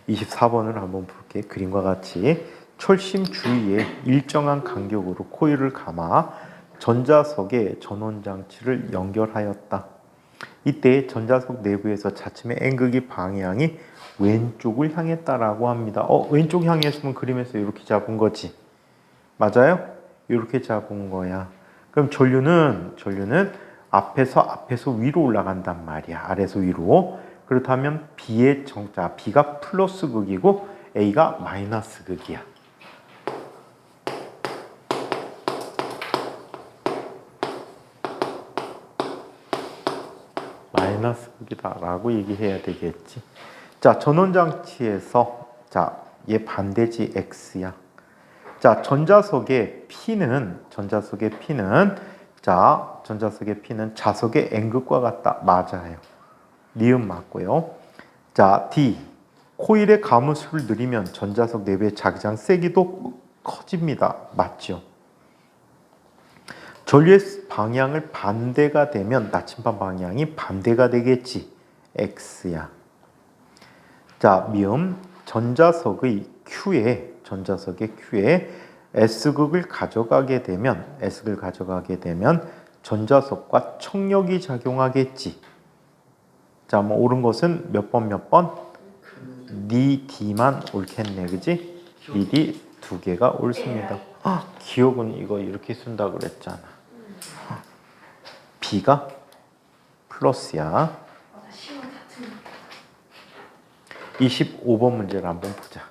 24번을 한번 볼게. 그림과 같이 철심 주위에 일정한 간격으로 코일을 감아 전자석에 전원장치를 연결하였다. 이때 전자석 내부에서 자침의 N극의 방향이 왼쪽을 향했다라고 합니다. 왼쪽 향했으면 그림에서 이렇게 잡은 거지. 맞아요? 이렇게 잡은 거야. 그럼 전류는 앞에서 위로 올라간단 말이야. 아래에서 위로. 그렇다면 B의 정자, B가 플러스 극이고 A가 마이너스 극이야. 마이너스 극이다라고 얘기해야 되겠지. 자, 전원장치에서 자, 얘 반대지 X야. 자, 전자석의 P는 자석의 N극과 같다. 맞아요. 니은 맞고요. 자, D. 코일의 가무수를 늘리면 전자석 내부의 자기장 세기도 커집니다. 맞죠? 전류의 방향을 반대가 되면 나침반 방향이 반대가 되겠지. X야. 자, 미음 전자석의 Q에 S극을 가져가게 되면 전자석과 청력이 작용하겠지. 자, 뭐 옳은 것은 몇 번? 니 D만 옳겠네, 그지? 니 D 두 개가 옳습니다. 기억은 이거 이렇게 쓴다 그랬잖아. B가 플러스야. 나 시험 같은 25번 문제를 한번 보자.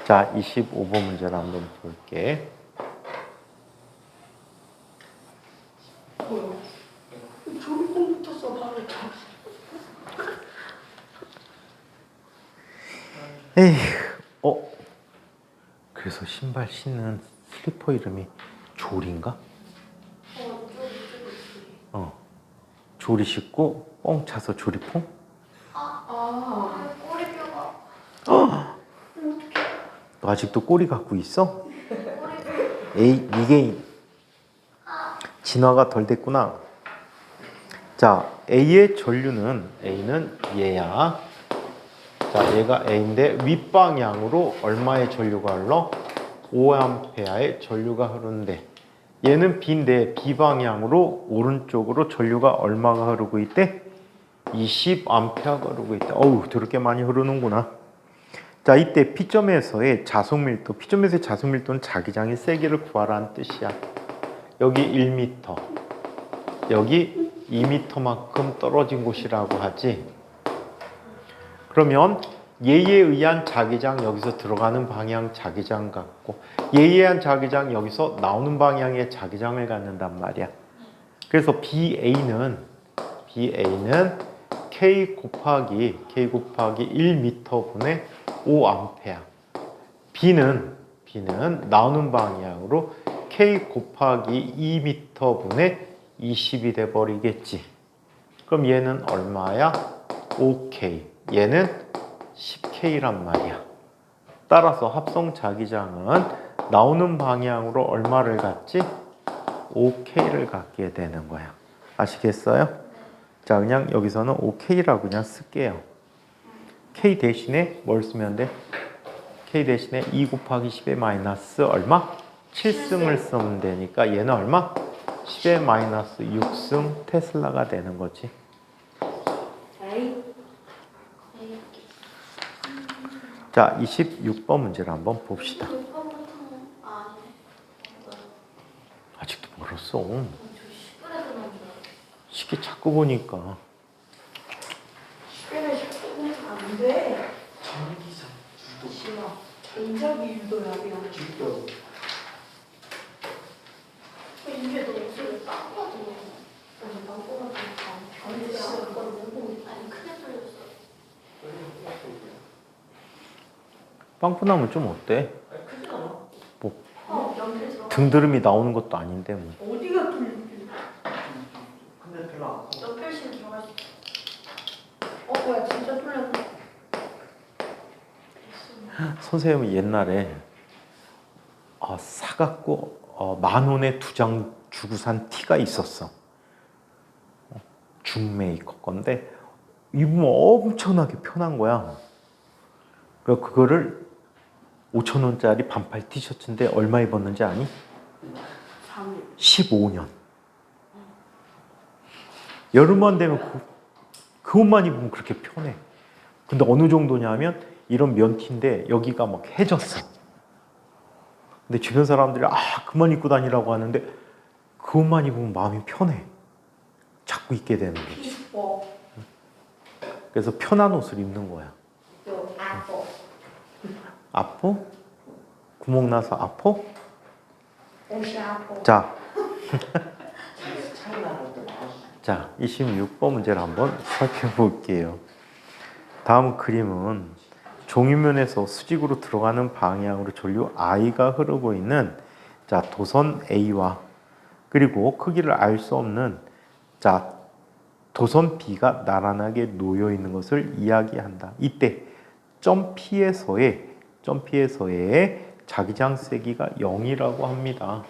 자, 25번 문제를 한번 볼게. 졸음공 붙었어 바로. 에이, 그래서 신발 신는 슬리퍼 이름이 조리인가? 조리 신고 뻥 차서 조리퐁? 꼬리뼈가 너 아직도 꼬리 갖고 있어? 에이, 이게 진화가 덜 됐구나. 자, A의 전류는 A는 얘야. 자, 얘가 A인데 윗방향으로 얼마의 전류가 흘러? 5A의 전류가 흐르는데 얘는 B인데 B방향으로 오른쪽으로 전류가 얼마가 흐르고 있대? 20A가 흐르고 있대. 어우, 더럽게 많이 흐르는구나. 자, 이때 P점에서의 자속 밀도, P점에서의 자속 밀도는 자기장의 세기를 구하라는 뜻이야. 여기 1m, 여기 2m만큼 떨어진 곳이라고 하지. 그러면 얘에 의한 자기장 여기서 들어가는 방향 자기장 같고 얘에 의한 자기장 여기서 나오는 방향의 자기장을 갖는단 말이야. 그래서 BA는 K 곱하기 1m분의 5A. B는 나오는 방향으로 K 곱하기 2m분의 20이 돼버리겠지. 그럼 얘는 얼마야? 5K. 얘는 10K란 말이야. 따라서 합성 자기장은 나오는 방향으로 얼마를 갖지? 5K를 갖게 되는 거야. 아시겠어요? 자, 그냥 여기서는 5K라고 그냥 쓸게요. K 대신에 뭘 쓰면 돼? K 대신에 2 곱하기 10의 마이너스 얼마? 7승을 쓰면 되니까 얘는 얼마? 10의 마이너스 6승 테슬라가 되는 거지. 자, 26번 문제를 한번 봅시다. 아직도 멀었어. 쉽게 자꾸 보니까. 안 돼. 전기장 싫어. 전자기 유도야 그냥. 주도 이게 너 목소리 빵거든. 그래서 빵거라니까. 근데 진짜 그걸 보고 아니 크게 들렸어. 빵꾸나면 좀 어때? 크지 않아? 연필 들어. 등드름이 나오는 것도 아닌데 뭐. 어디가 뚫리지? 근데 별로 안 커. 연필실 들어갈 수 있어. 뭐야 진짜 뚫렸네. 선생님이 옛날에 사갖고 10,000원에 2장 주고 산 티가 있었어. 줌메이커 건데 입으면 엄청나게 편한 거야. 그래서 그거를 5,000원짜리 반팔 티셔츠인데 얼마 입었는지 아니? 15년. 여름만 되면 그 옷만 입으면 그렇게 편해. 근데 어느 정도냐면 이런 면티인데 여기가 막 해졌어. 근데 주변 사람들이 그만 입고 다니라고 하는데 그 옷만 입으면 마음이 편해. 자꾸 입게 되는 거지. 그래서 편한 옷을 입는 거야. 아파? 구멍 나서 아파? 옷이 아파. 자, 차이 나는 때 많아. 자, 26번 문제를 한번 살펴볼게요. 다음 그림은 종이면에서 수직으로 들어가는 방향으로 전류 I가 흐르고 있는 자, 도선 A와 그리고 크기를 알 수 없는 자, 도선 B가 나란하게 놓여 있는 것을 이야기한다. 이때 점 P에서의 점피에서의 자기장 세기가 0이라고 합니다.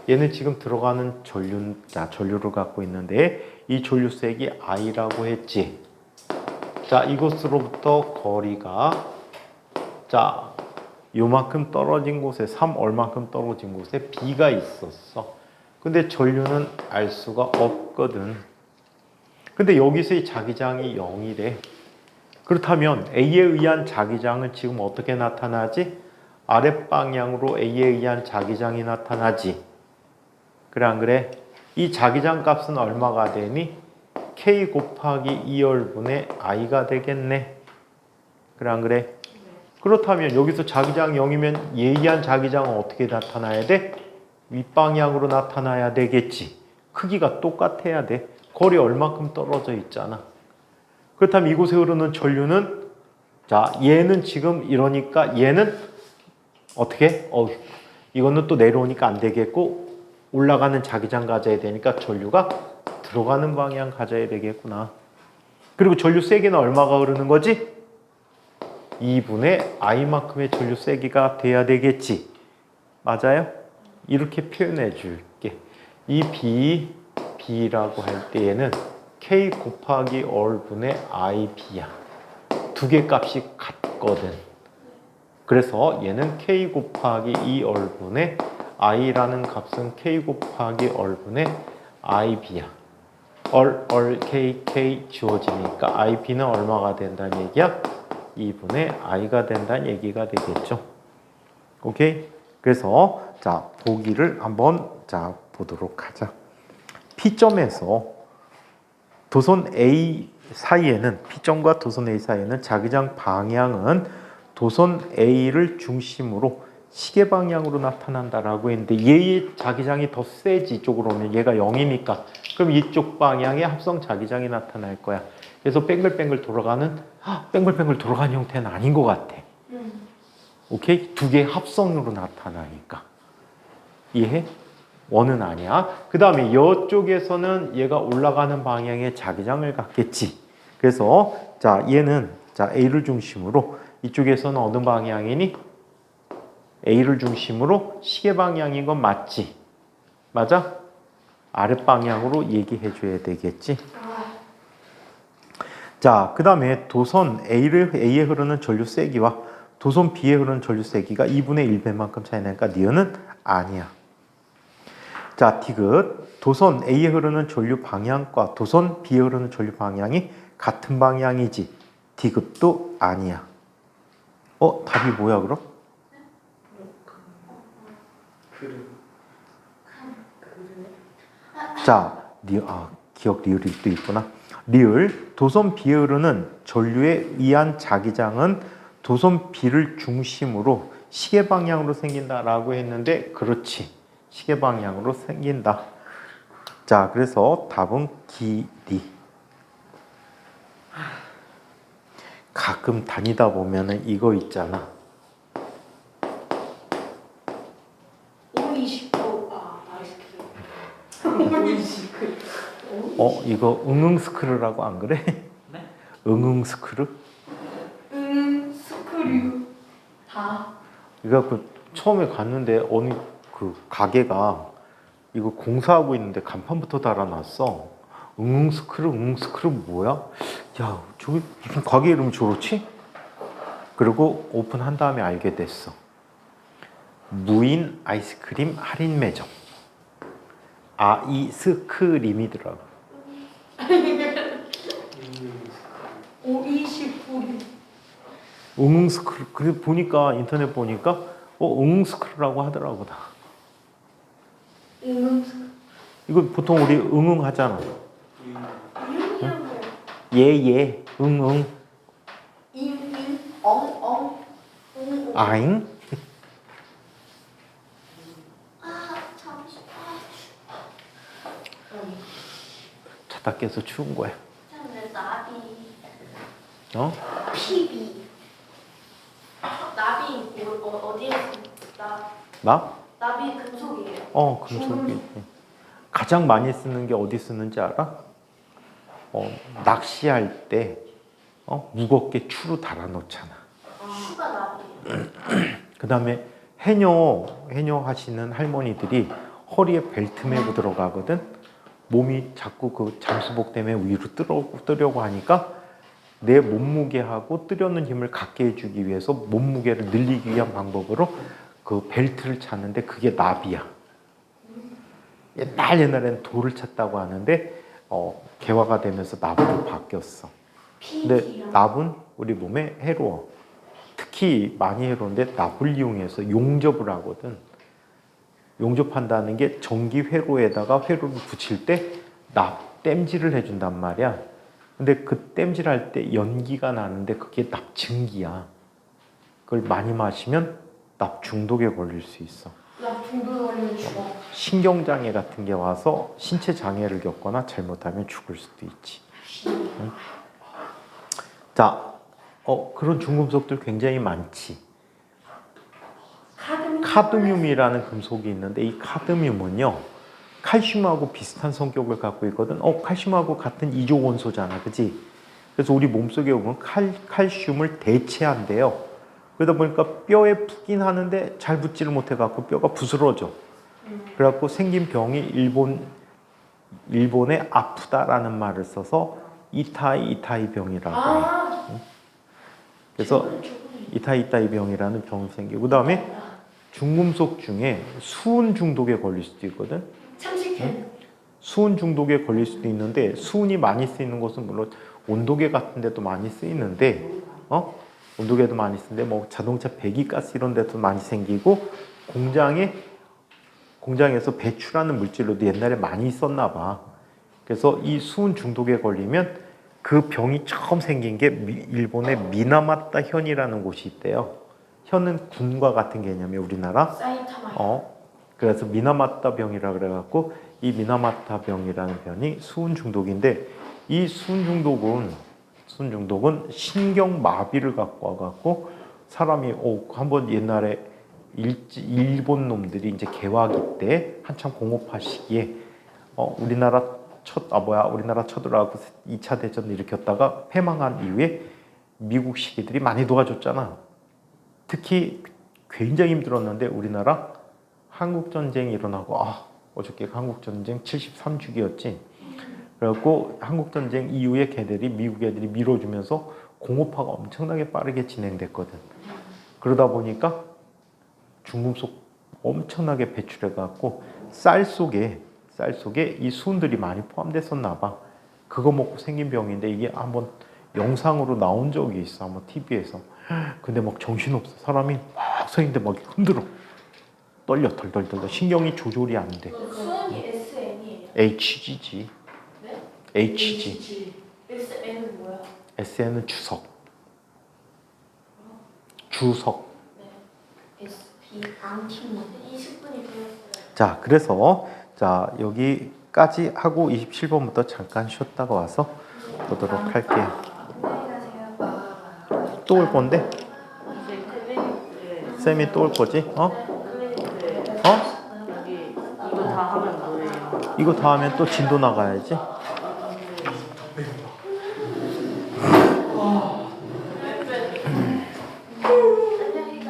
얘는 지금 들어가는 전류를 갖고 있는데 이 전류 색이 I라고 했지. 자, 이곳으로부터 거리가 자, 요만큼 떨어진 곳에 3 얼만큼 떨어진 곳에 B가 있었어. 근데 전류는 알 수가 없거든. 근데 여기서의 자기장이 0이래. 그렇다면 A에 의한 자기장은 지금 어떻게 나타나지? 아랫방향으로 A에 의한 자기장이 나타나지. 그래 안 그래? 이 자기장 값은 얼마가 되니? K 곱하기 2열분의 I가 되겠네. 그래 안 그래? 그렇다면 여기서 자기장 0이면 얘에 의한 자기장은 어떻게 나타나야 돼? 윗방향으로 나타나야 되겠지. 크기가 똑같아야 돼. 거리 얼마큼 떨어져 있잖아. 그렇다면 이곳에 흐르는 전류는 자, 얘는 지금 이러니까 얘는 어떻게? 이거는 또 내려오니까 안 되겠고 올라가는 자기장 가져야 되니까 전류가 들어가는 방향 가져야 되겠구나. 그리고 전류 세기는 얼마가 흐르는 거지? 2분의 I만큼의 전류 세기가 돼야 되겠지. 맞아요? 이렇게 표현해 줄게. 이 B라고 할 때 얘는 K 곱하기 얼분의 IB야. 두 개 값이 같거든. 그래서 얘는 K 곱하기 2얼분의 I라는 값은 K 곱하기 얼분의 IB야. K 지워지니까 IB는 얼마가 된다는 얘기야? 2분의 I가 된다는 얘기가 되겠죠. 오케이? 그래서 자, 보기를 한번 자 보도록 하자. P점에서 도선 A 사이에는 P점과 도선 A 사이에는 자기장 방향은 도선 A를 중심으로 시계 방향으로 나타난다라고 했는데 얘의 자기장이 더 세지. 이쪽으로 오면 얘가 0이니까 그럼 이쪽 방향에 합성 자기장이 나타날 거야. 그래서 뱅글뱅글 돌아가는 형태는 아닌 것 같아. 오케이? 두 개의 합성으로 나타나니까. 이해해? 원은 아니야. 그 다음에 이쪽에서는 얘가 올라가는 방향에 자기장을 갖겠지. 그래서 자, 얘는 자 A를 중심으로 이쪽에서는 어느 방향이니? A를 중심으로 시계 방향인 건 맞지? 맞아? 아랫방향으로 얘기해 줘야 되겠지. 자, 그 다음에 도선 A에 흐르는 전류 세기와 도선 B에 흐르는 전류 세기가 2분의 1배만큼 차이 나니까 니은은 아니야. 자, 디귿. 도선 A에 흐르는 전류 방향과 도선 B에 흐르는 전류 방향이 같은 방향이지. 디귿도 아니야. 답이 뭐야 그럼? 자, 기억 리을이 또 있구나. 리을. 도선 B에 흐르는 전류에 의한 자기장은 도선 B를 중심으로 시계 방향으로 생긴다라고 했는데 그렇지. 시계 방향으로 생긴다. 자, 그래서 답은 길이. 가끔 다니다 보면은 이거 있잖아. 529 아이스크림. 이거 응응스크르라고 안 그래? 네? 응응스크르? 스크류 다. 이거 그 처음에 갔는데 어느 그 가게가 이거 공사하고 있는데 간판부터 달아놨어. 응응스크르 뭐야? 야, 저기 무슨 가게 이름이 저렇지? 그리고 오픈한 다음에 알게 됐어. 무인 아이스크림 할인 매점. 아이스크림이더라고. 529. 응응스크르. 그래 보니까 인터넷 보니까 응응스크르라고 하더라고 다. 이거 보통 우리 응응 하잖아. 예, 응응. 엉엉. 아잉? 잠시. 자다 깨서 추운 거야. 저는 나비. PB. 나비 어디에 나 나? 나비 금속이에요. 금속이. 가장 많이 쓰는 게 어디 쓰는지 알아? 낚시할 때 무겁게 추로 달아놓잖아. 슈가 나비예요. 그 다음에 해녀 하시는 할머니들이 허리에 벨트 메고 들어가거든. 몸이 자꾸 그 잠수복 때문에 위로 뜨려고 하니까 내 몸무게하고 뜨려는 힘을 갖게 해주기 위해서 몸무게를 늘리기 위한 방법으로 그 벨트를 찾는데 그게 나비야. 옛날에는 돌을 찾다고 하는데 개화가 되면서 나비로 바뀌었어. 근데 납은 우리 몸에 해로워. 특히 많이 해로운데 납을 이용해서 용접을 하거든. 용접한다는 게 전기 회로에다가 회로를 붙일 때 납 땜질을 해준단 말이야. 근데 그 땜질할 때 연기가 나는데 그게 납증기야. 그걸 많이 마시면 납 중독에 걸릴 수 있어. 나 중독 걸리면 죽어. 신경장애 같은 게 와서 신체 장애를 겪거나 잘못하면 죽을 수도 있지. 응? 자, 그런 중금속들 굉장히 많지. 카드뮴이라는 금속이 있는데 이 카드뮴은요 칼슘하고 비슷한 성격을 갖고 있거든. 칼슘하고 같은 이족 원소잖아, 그지? 그래서 우리 몸속에 보면 칼슘을 대체한대요. 그러다 보니까 뼈에 붙긴 하는데 잘 붙지를 못해갖고 뼈가 부스러져. 그래갖고 생긴 병이 일본에 아프다라는 말을 써서 이타이 병이라고 해. 그래서 이타이 병이라는 병이 생기고 그다음에 중금속 중에 수은 중독에 걸릴 수도 있거든. 참치캔. 수은 중독에 걸릴 수도 있는데 수은이 많이 쓰이는 곳은 물론 온도계 같은 데도 많이 쓰이는데 온도계도 많이 쓰는데 뭐 자동차 배기가스 이런 데도 많이 생기고 공장에서 배출하는 물질로도 옛날에 많이 썼나 봐. 그래서 이 수은 중독에 걸리면 그 병이 처음 생긴 게 일본의 미나마타 현이라는 곳이 있대요. 현은 군과 같은 개념이에요, 우리나라. 사이타마. 그래서 미나마타 병이라 그래갖고 이 미나마타 병이라는 병이 수은 중독인데 이 수은 중독은 신경 마비를 갖고 와갖고 사람이 한번 옛날에 일본 놈들이 이제 개화기 때 한참 공업화 시기에 우리나라 쳐들어가고 2차 대전을 일으켰다가 패망한 이후에 미국 시기들이 많이 도와줬잖아. 특히 굉장히 힘들었는데 우리나라 한국전쟁이 일어나고 어저께 한국전쟁 73주기였지. 그래갖고 한국전쟁 이후에 미국 애들이 밀어주면서 공업화가 엄청나게 빠르게 진행됐거든. 그러다 보니까 중금속 엄청나게 배출해갖고 쌀 속에 이 수은들이 많이 포함됐었나 봐. 그거 먹고 생긴 병인데 이게 한번 영상으로 나온 적이 있어. 한번 TV에서. 근데 막 정신없어. 사람이 막 서 있는데 막 흔들어. 떨려 덜덜덜. 신경이 조절이 안 돼. 수은이 SN이에요. HG지. 네? HG. SN은 뭐야? SN은 주석. 네. SP 안티몬데 20분이 되었어요. 자, 그래서 여기까지 하고 27번부터 잠깐 쉬었다가 와서 보도록 할게요. 안녕히 가세요. 또 올 건데? 이제 클리닉 쌤이 또 올 거지? 클리닉 여기 이거 다 하면 뭐예요? 이거 다 하면 또 진도 나가야지. 안녕히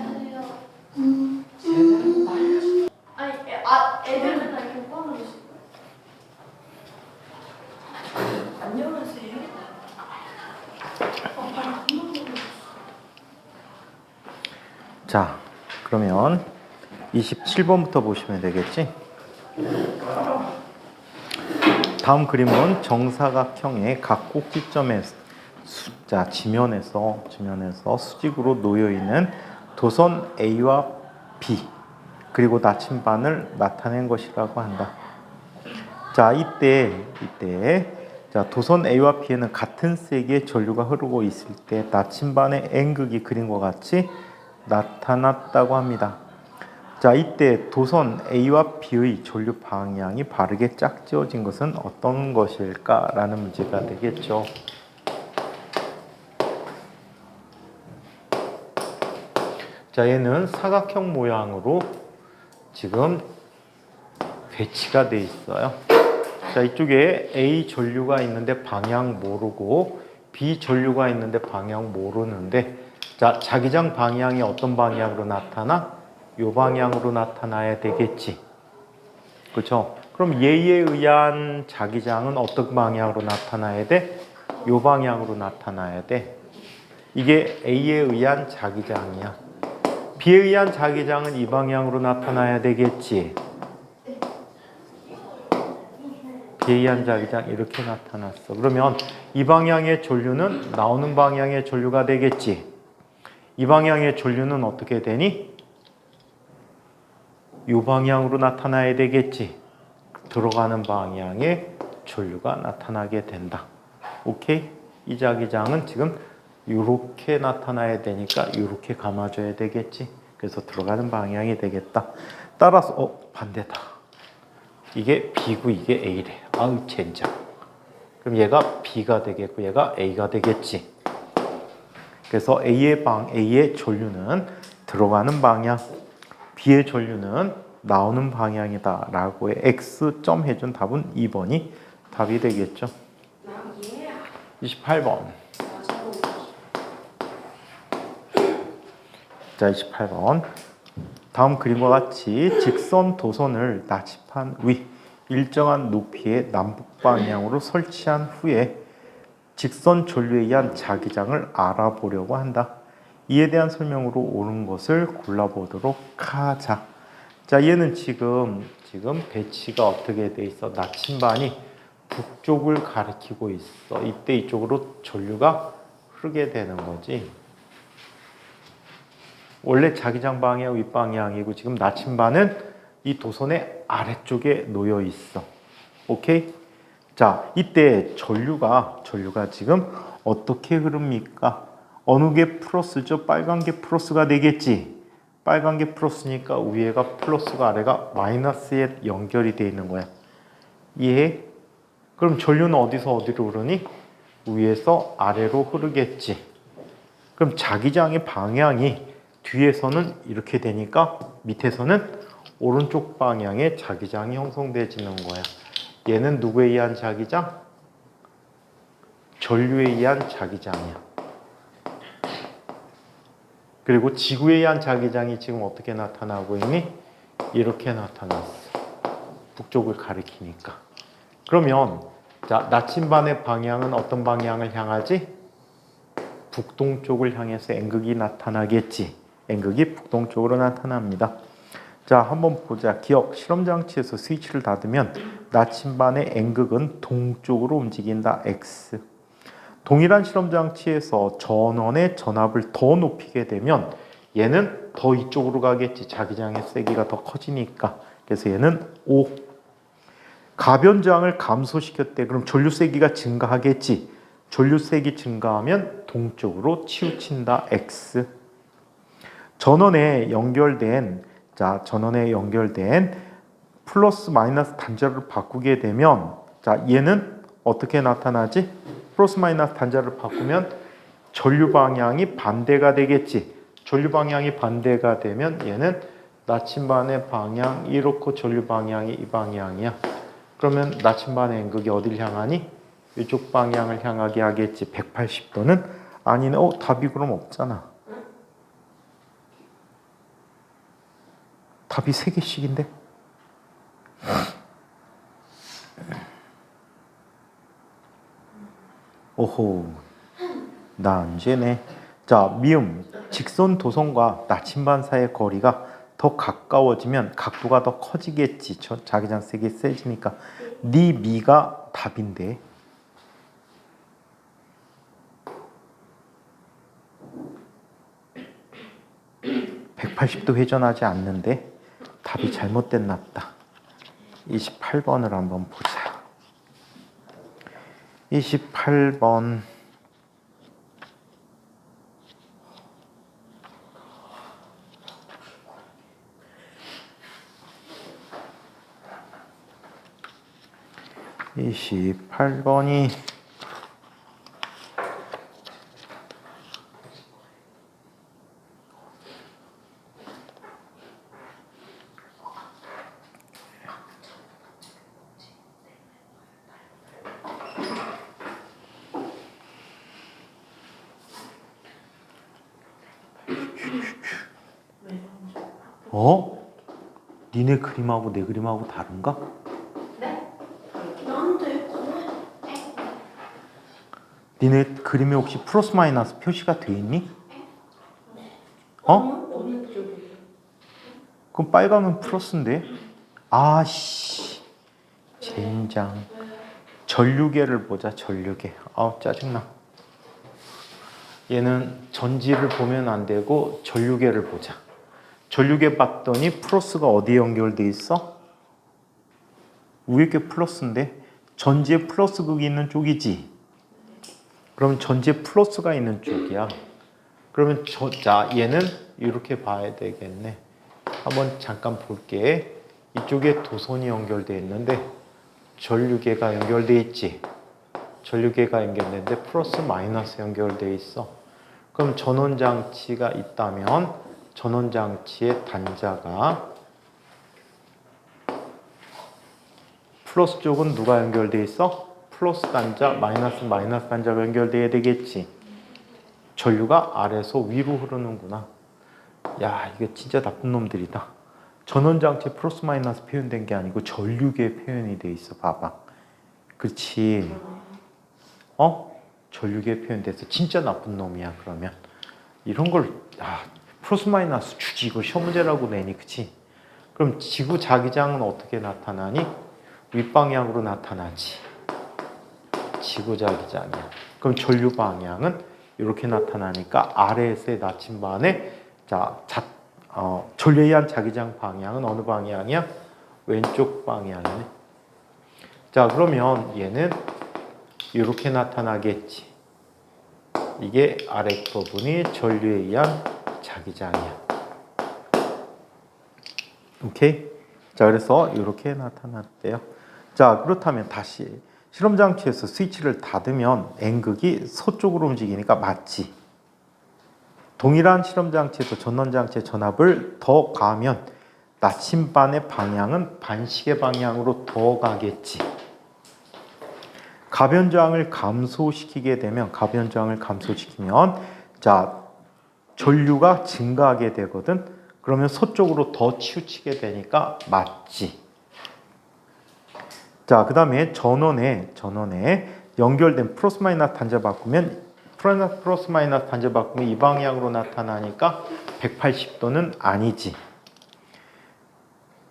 가세요. 아니, 애들 맨날 이렇게 뻥을 주실 거예요. 안녕하세요. 자, 그러면 27번부터 보시면 되겠지? 다음 그림은 정사각형의 각 꼭지점에 지면에서 수직으로 놓여 있는 도선 A와 B 그리고 나침반을 나타낸 것이라고 한다. 자, 이때 도선 A와 B에는 같은 세기의 전류가 흐르고 있을 때 나침반의 N극이 그림과 같이 나타났다고 합니다. 자, 이때 도선 A와 B의 전류 방향이 바르게 짝지어진 것은 어떤 것일까라는 문제가 되겠죠. 자, 얘는 사각형 모양으로 지금 배치가 돼 있어요. 자, 이쪽에 A 전류가 있는데 방향 모르고 B 전류가 있는데 방향 모르는데 자, 자기장 방향이 어떤 방향으로 나타나? 요 방향으로 나타나야 되겠지. 그렇죠? 그럼 얘에 의한 자기장은 어떤 방향으로 나타나야 돼? 요 방향으로 나타나야 돼. 이게 A에 의한 자기장이야. B에 의한 자기장은 이 방향으로 나타나야 되겠지. B에 의한 자기장 이렇게 나타났어. 그러면 이 방향의 전류는 나오는 방향의 전류가 되겠지. 이 방향의 전류는 어떻게 되니? 이 방향으로 나타나야 되겠지. 들어가는 방향의 전류가 나타나게 된다. 오케이? 이 자기장은 지금 이렇게 나타나야 되니까 이렇게 감아줘야 되겠지. 그래서 들어가는 방향이 되겠다. 따라서 반대다. 이게 B고 이게 A래. 아우 젠장. 그럼 얘가 B가 되겠고 얘가 A가 되겠지. 그래서 A의 전류는 들어가는 방향, B의 전류는 나오는 방향이다 라고 X점 해준 답은 2번이 답이 되겠죠. 28번. 자, 28번. 다음 그림과 같이 직선 도선을 나치판 위 일정한 높이의 남북 방향으로 설치한 후에 직선 전류에 의한 자기장을 알아보려고 한다. 이에 대한 설명으로 옳은 것을 골라보도록 하자. 자, 얘는 지금 배치가 어떻게 돼 있어? 나침반이 북쪽을 가리키고 있어. 이때 이쪽으로 전류가 흐르게 되는 거지. 원래 자기장 방향 윗방향이고 지금 나침반은 이 도선의 아래쪽에 놓여 있어. 오케이? 자, 이때 전류가 지금 어떻게 흐릅니까? 어느 게 플러스죠? 빨간 게 플러스가 되겠지. 빨간 게 플러스니까 위에가 플러스가 아래가 마이너스에 연결이 돼 있는 거야. 이해해? 그럼 전류는 어디서 어디로 흐르니? 위에서 아래로 흐르겠지. 그럼 자기장의 방향이 뒤에서는 이렇게 되니까 밑에서는 오른쪽 방향의 자기장이 형성되지는 거야. 얘는 누구에 의한 자기장? 전류에 의한 자기장이야. 그리고 지구에 의한 자기장이 지금 어떻게 나타나고 있니? 이렇게 나타났어. 북쪽을 가리키니까. 그러면 자, 나침반의 방향은 어떤 방향을 향하지? 북동쪽을 향해서 N극이 나타나겠지. N극이 북동쪽으로 나타납니다. 자, 한번 보자. 기억, 실험장치에서 스위치를 닫으면 나침반의 N극은 동쪽으로 움직인다. X. 동일한 실험장치에서 전원의 전압을 더 높이게 되면 얘는 더 이쪽으로 가겠지. 자기장의 세기가 더 커지니까. 그래서 얘는 O. 가변장을 감소시켰대. 그럼 전류 세기가 증가하겠지. 전류 세기 증가하면 동쪽으로 치우친다. X. 전원에 연결된 플러스 마이너스 단자를 바꾸게 되면 자, 얘는 어떻게 나타나지? 플러스 마이너스 단자를 바꾸면 전류 방향이 반대가 되겠지. 전류 방향이 반대가 되면 얘는 나침반의 방향 이렇고 전류 방향이 이 방향이야. 그러면 나침반의 N극이 어딜 향하니? 이쪽 방향을 향하게 하겠지. 180도는 아니네. 답이 그럼 없잖아. 답이 3개씩인데? 오호, 나 안 되네. 자, 미음. 직선 도선과 나침반 사이의 거리가 더 가까워지면 각도가 더 커지겠지. 자기장 세기 세지니까. 네 미가 답인데. 180도 회전하지 않는데 답이 잘못됐나 보다. 28번을 한번 보자. 28번. (28번이) 니네 그림하고 내 그림하고 다른가? 네? 나한테 니네 그림에 혹시 플러스 마이너스 표시가 돼 있니? 어느 쪽이에요? 그럼 빨간은 플러스인데? 아씨 젠장. 전류계를 보자. 전류계. 짜증나. 얘는 전지를 보면 안 되고 전류계를 보자. 전류계 봤더니 플러스가 어디에 연결돼 있어? 위에 게 플러스인데 전지에 플러스 극이 있는 쪽이지. 그럼 전지에 플러스가 있는 쪽이야. 그러면 자 얘는 이렇게 봐야 되겠네. 한번 잠깐 볼게. 이쪽에 도선이 연결돼 있는데 전류계가 연결돼 있지. 전류계가 연결되는데 플러스 마이너스 연결돼 있어. 그럼 전원장치가 있다면 전원장치의 단자가 플러스 쪽은 누가 연결돼 있어? 플러스 단자, 마이너스 단자가 연결돼야 되겠지. 전류가 아래에서 위로 흐르는구나. 야, 이거 진짜 나쁜 놈들이다. 전원장치 플러스 마이너스 표현된 게 아니고 전류계 표현이 돼 있어. 봐봐. 그렇지. 전류계 표현돼서 진짜 나쁜 놈이야. 그러면 이런 걸 플러스 마이너스 주지. 이거 시험 문제라고 내니, 그치? 그럼 지구 자기장은 어떻게 나타나니? 윗방향으로 나타나지. 지구 자기장이야. 그럼 전류 방향은 이렇게 나타나니까 아래에서의 나침반에 전류에 의한 자기장 방향은 어느 방향이야? 왼쪽 방향이네. 자, 그러면 얘는 이렇게 나타나겠지. 이게 아래 부분이 전류에 의한 자기장이야. 오케이? 자, 그래서 이렇게 나타났대요. 자, 그렇다면 다시 실험장치에서 스위치를 닫으면 N극이 서쪽으로 움직이니까 맞지. 동일한 실험장치에서 전원장치의 전압을 더 가하면 나침반의 방향은 반시계 방향으로 더 가겠지. 가변저항을 감소시키면 자, 전류가 증가하게 되거든. 그러면 서쪽으로 더 치우치게 되니까 맞지. 자, 그 다음에 전원에 연결된 플러스 마이너스 단자 바꾸면 플러스 마이너스 단자 바꾸면 이 방향으로 나타나니까 180도는 아니지.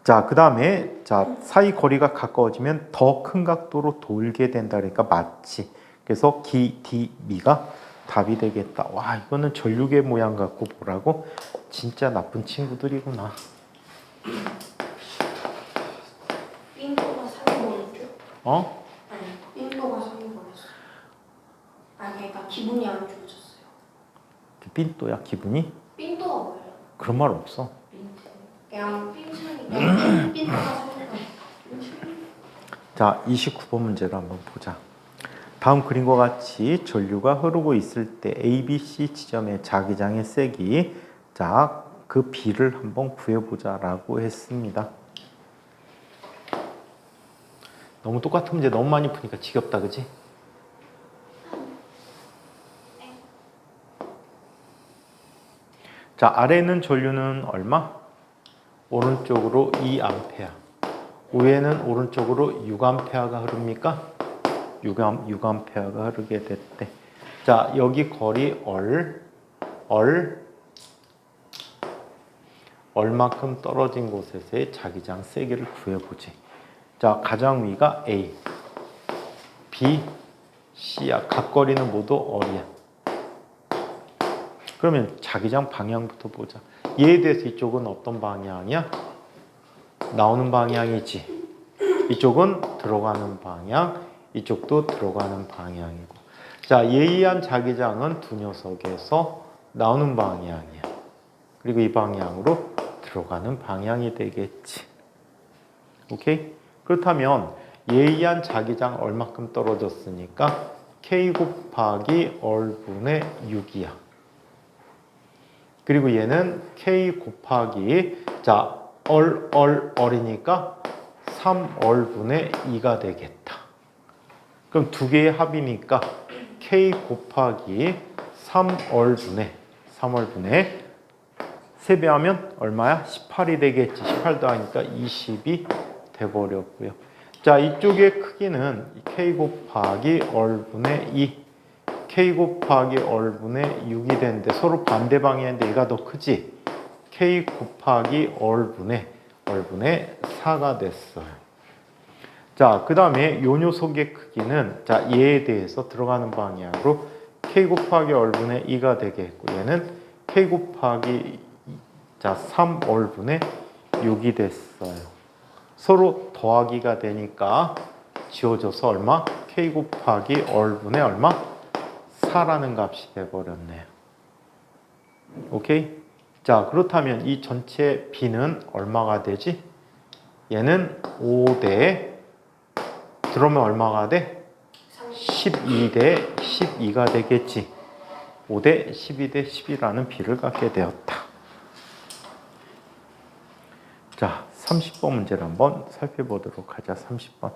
자, 그 다음에 사이 거리가 가까워지면 더 큰 각도로 돌게 된다. 그러니까 맞지. 그래서 기, 디, 미가 답이 되겠다. 와, 이거는 전류계 모양 갖고 보라고? 진짜 나쁜 친구들이구나. 빈도가 상해버렸죠? 아니, 빈도가 상해버렸어. 그러니까 기분이 안 좋아졌어요. 삔또야, 기분이? 빈도가 뭐예요? 그런 말 없어. 그냥 빈차니까 빈도가 상해버렸어. 자, 29번 문제를 한번 보자. 다음 그림과 같이 전류가 흐르고 있을 때 A, B, C 지점의 자기장의 색이 그 B를 한번 구해보자라고 했습니다. 너무 똑같은 문제 너무 많이 푸니까 지겹다, 그지? 자, 아래에 있는 전류는 얼마? 오른쪽으로 2A. 위에는 오른쪽으로 6A가 흐릅니까? 6A가 흐르게 됐대. 자, 여기 거리 얼만큼 떨어진 곳에서의 자기장 세기를 구해보지. 자, 가장 위가 A, B, C야. 각 거리는 모두 R이야. 그러면 자기장 방향부터 보자. 얘에 대해서 이쪽은 어떤 방향이야? 나오는 방향이지. 이쪽은 들어가는 방향, 이쪽도 들어가는 방향이고. 자, 얘에 의한 자기장은 두 녀석에서 나오는 방향이야. 그리고 이 방향으로 들어가는 방향이 되겠지. 오케이? 그렇다면 얘에 의한 자기장 얼마큼 떨어졌으니까 K 곱하기 R분의 6이야. 그리고 얘는 K 곱하기 R이니까 3R분의 2가 되겠다. 그럼 두 개의 합이니까 K 곱하기 3R분의 세배하면 얼마야? 18이 되겠지. 18 더하니까 20이 돼버렸고요. 자, 이쪽의 크기는 k 곱하기 얼분의 2, k 곱하기 얼분의 6이 되는데 서로 반대 방향인데 얘가 더 크지? k 곱하기 얼분의 4가 됐어요. 자, 그 다음에 요 녀석의 크기는 자, 얘에 대해서 들어가는 방향으로 k 곱하기 얼분의 2가 되겠고 얘는 k 곱하기 자, 3 얼분의 6이 됐어요. 서로 더하기가 되니까 지워져서 얼마? k 곱하기 얼분의 얼마? 4라는 값이 돼버렸네요. 오케이? 자, 그렇다면 이 전체 b는 얼마가 되지? 얘는 5대 들어오면 얼마가 돼? 12대 12가 되겠지. 5대 12대 12라는 b를 갖게 되었다. 자, 30번 문제를 한번 살펴보도록 하자. 30번.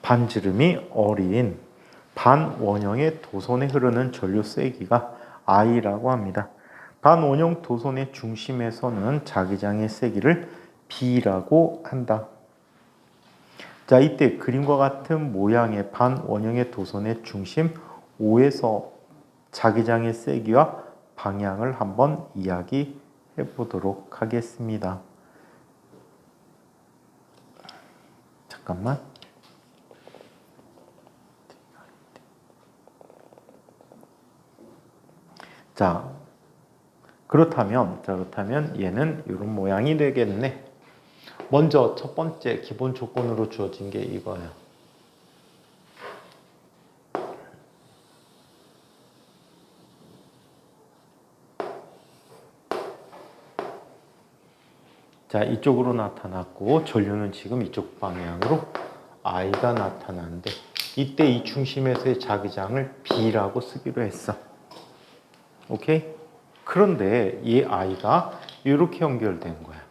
반지름이 어린 반원형의 도선에 흐르는 전류 세기가 I라고 합니다. 반원형 도선의 중심에서는 자기장의 세기를 B라고 한다. 자, 이때 그림과 같은 모양의 반원형의 도선의 중심 O에서 자기장의 세기와 방향을 한번 이야기해 보도록 하겠습니다. 잠깐만. 자, 그렇다면 얘는 이런 모양이 되겠네. 먼저 첫 번째 기본 조건으로 주어진 게 이거예요. 자, 이쪽으로 나타났고 전류는 지금 이쪽 방향으로 I가 나타나는데 이때 이 중심에서의 자기장을 B라고 쓰기로 했어. 오케이? 그런데 이 I가 이렇게 연결된 거야.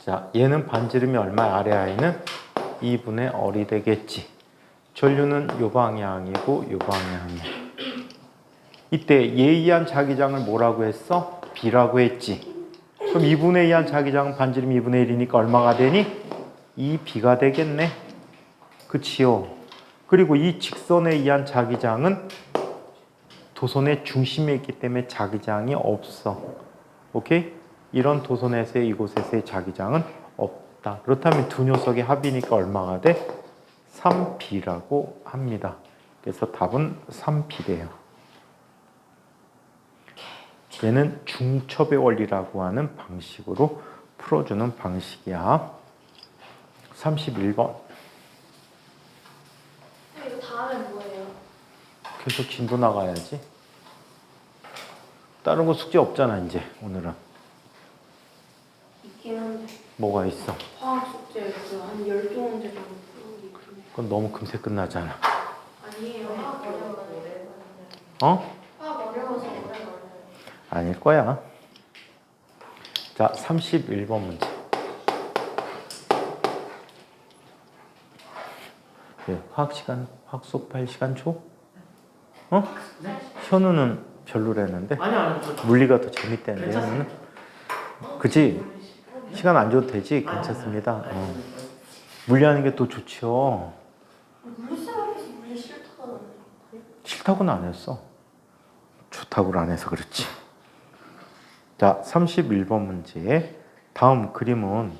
자, 얘는 반지름이 얼마야? 아래 I는 2분의 R이 되겠지. 전류는 요 방향이고 요 방향이야. 이때 얘에 의한 자기장을 뭐라고 했어? B라고 했지. 그럼 2분의 2 한 자기장은 반지름 2분의 1이니까 얼마가 되니? 2B가 되겠네. 그치요? 그리고 이 직선에 의한 자기장은 도선의 중심에 있기 때문에 자기장이 없어. 오케이? 이런 도선에서의 이곳에서의 자기장은 없다. 그렇다면 두 녀석의 합이니까 얼마가 돼? 3B라고 합니다. 그래서 답은 3B래요. 얘는 중첩의 원리라고 하는 방식으로 풀어주는 방식이야. 31번. 이거 다음엔 뭐예요? 계속 진도 나가야지. 다른 거 숙제 없잖아 이제 오늘은. 있긴 한데 뭐가 있어? 화학 숙제 한 12문제 정도 풀기 있네. 그건 너무 금세 끝나잖아. 아니에요. 화학 어려워요. 어? 화학 어려워서 오래 걸려요. 아닐 거야. 자, 31번 문제. 네, 화학 수업할 시간 줘? 어? 현우는 별로라는데 아니요, 물리가 더 재밌다는데 현우는? 그치? 시간 안 줘도 되지? 괜찮습니다. 물리하는 게 또 좋지요. 물리생활에서 물리 싫다고 하는데. 싫다고는 안 했어. 좋다고는 안 해서 그렇지. 자, 31번 문제. 다음 그림은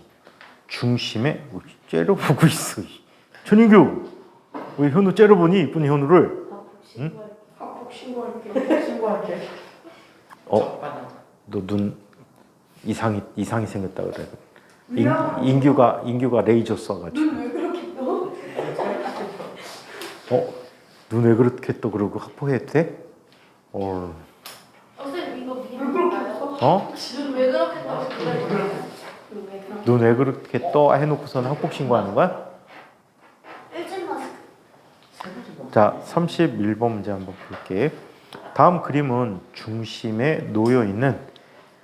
중심에 째려보고 있어. 전인규, 왜 현우 째려보니? 이쁜 현우를. 학폭 신고할게. 신고할게. 너 눈 이상이 생겼다 그래. 인규가 레이저 쏴가지고. 눈 왜 그렇게 떠? 눈 왜 그렇게 또 그러고 학폭해도 돼? 선생님 이거 미룰까요? 어? 눈 왜 그렇게 떠? 왜? 넌 왜 그렇게 떠 해놓고서는 학폭 신고하는 거야? 일진 마스크. 자, 31번 문제 한번 볼게. 다음 그림은 중심에 놓여 있는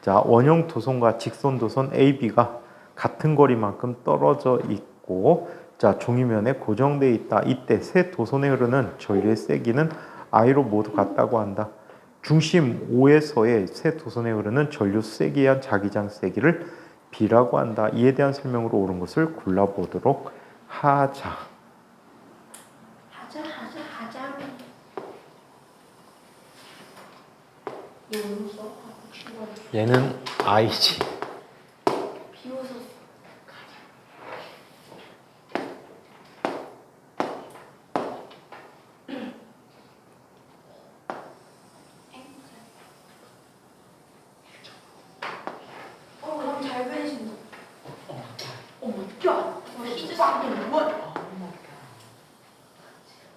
자, 원형 도선과 직선 도선 AB가 같은 거리만큼 떨어져 있고 자, 종이면에 고정되어 있다. 이때 세 도선에 흐르는 전류의 세기는 I로 모두 같다고 한다. 중심 O에서의 세 도선에 흐르는 전류 세기에 의한 자기장 세기를 B라고 한다. 이에 대한 설명으로 옳은 것을 골라보도록 하자. 하자. 얘는 I지. 비웃었어. 그럼 잘 그리신다. 야, 희주쌤도 뭐?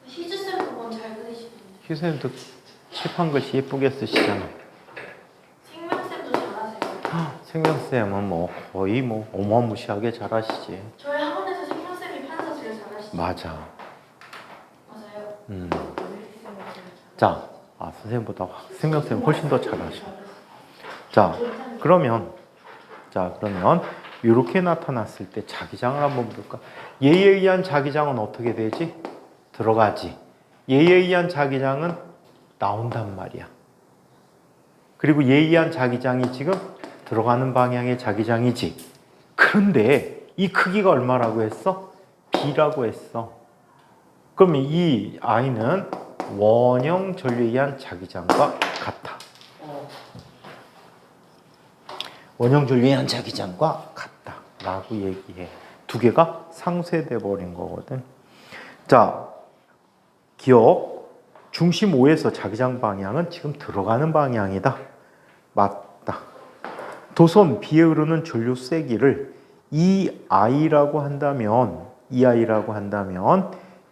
희주쌤도 뭔잘 그리시는데. 희선님도 칠판 글씨 예쁘게 쓰시잖아. 생명쌤도 잘하세요. 생명쌤은 뭐 거의 뭐 어마무시하게 잘하시지. 저희 학원에서 생명쌤이 판사 제일 잘하시죠. 맞아. 맞아요. 자, 선생님보다 생명쌤 훨씬 더 잘하셔. 자, 그러면 이렇게 나타났을 때 자기장을 한번 볼까? 얘에 의한 자기장은 어떻게 되지? 들어가지. 얘에 의한 자기장은 나온단 말이야. 그리고 얘에 의한 자기장이 지금 들어가는 방향의 자기장이지. 그런데 이 크기가 얼마라고 했어? B라고 했어. 그러면 이 I는 원형 전류에 의한 자기장과 같아. 원형 전류에 의한 자기장과 같다 라고 얘기해. 두 개가 상쇄돼 버린 거거든. 자, 기억. 중심 O에서 자기장 방향은 지금 들어가는 방향이다. 맞다. 도선 B에 흐르는 전류 세기를 EI라고 한다면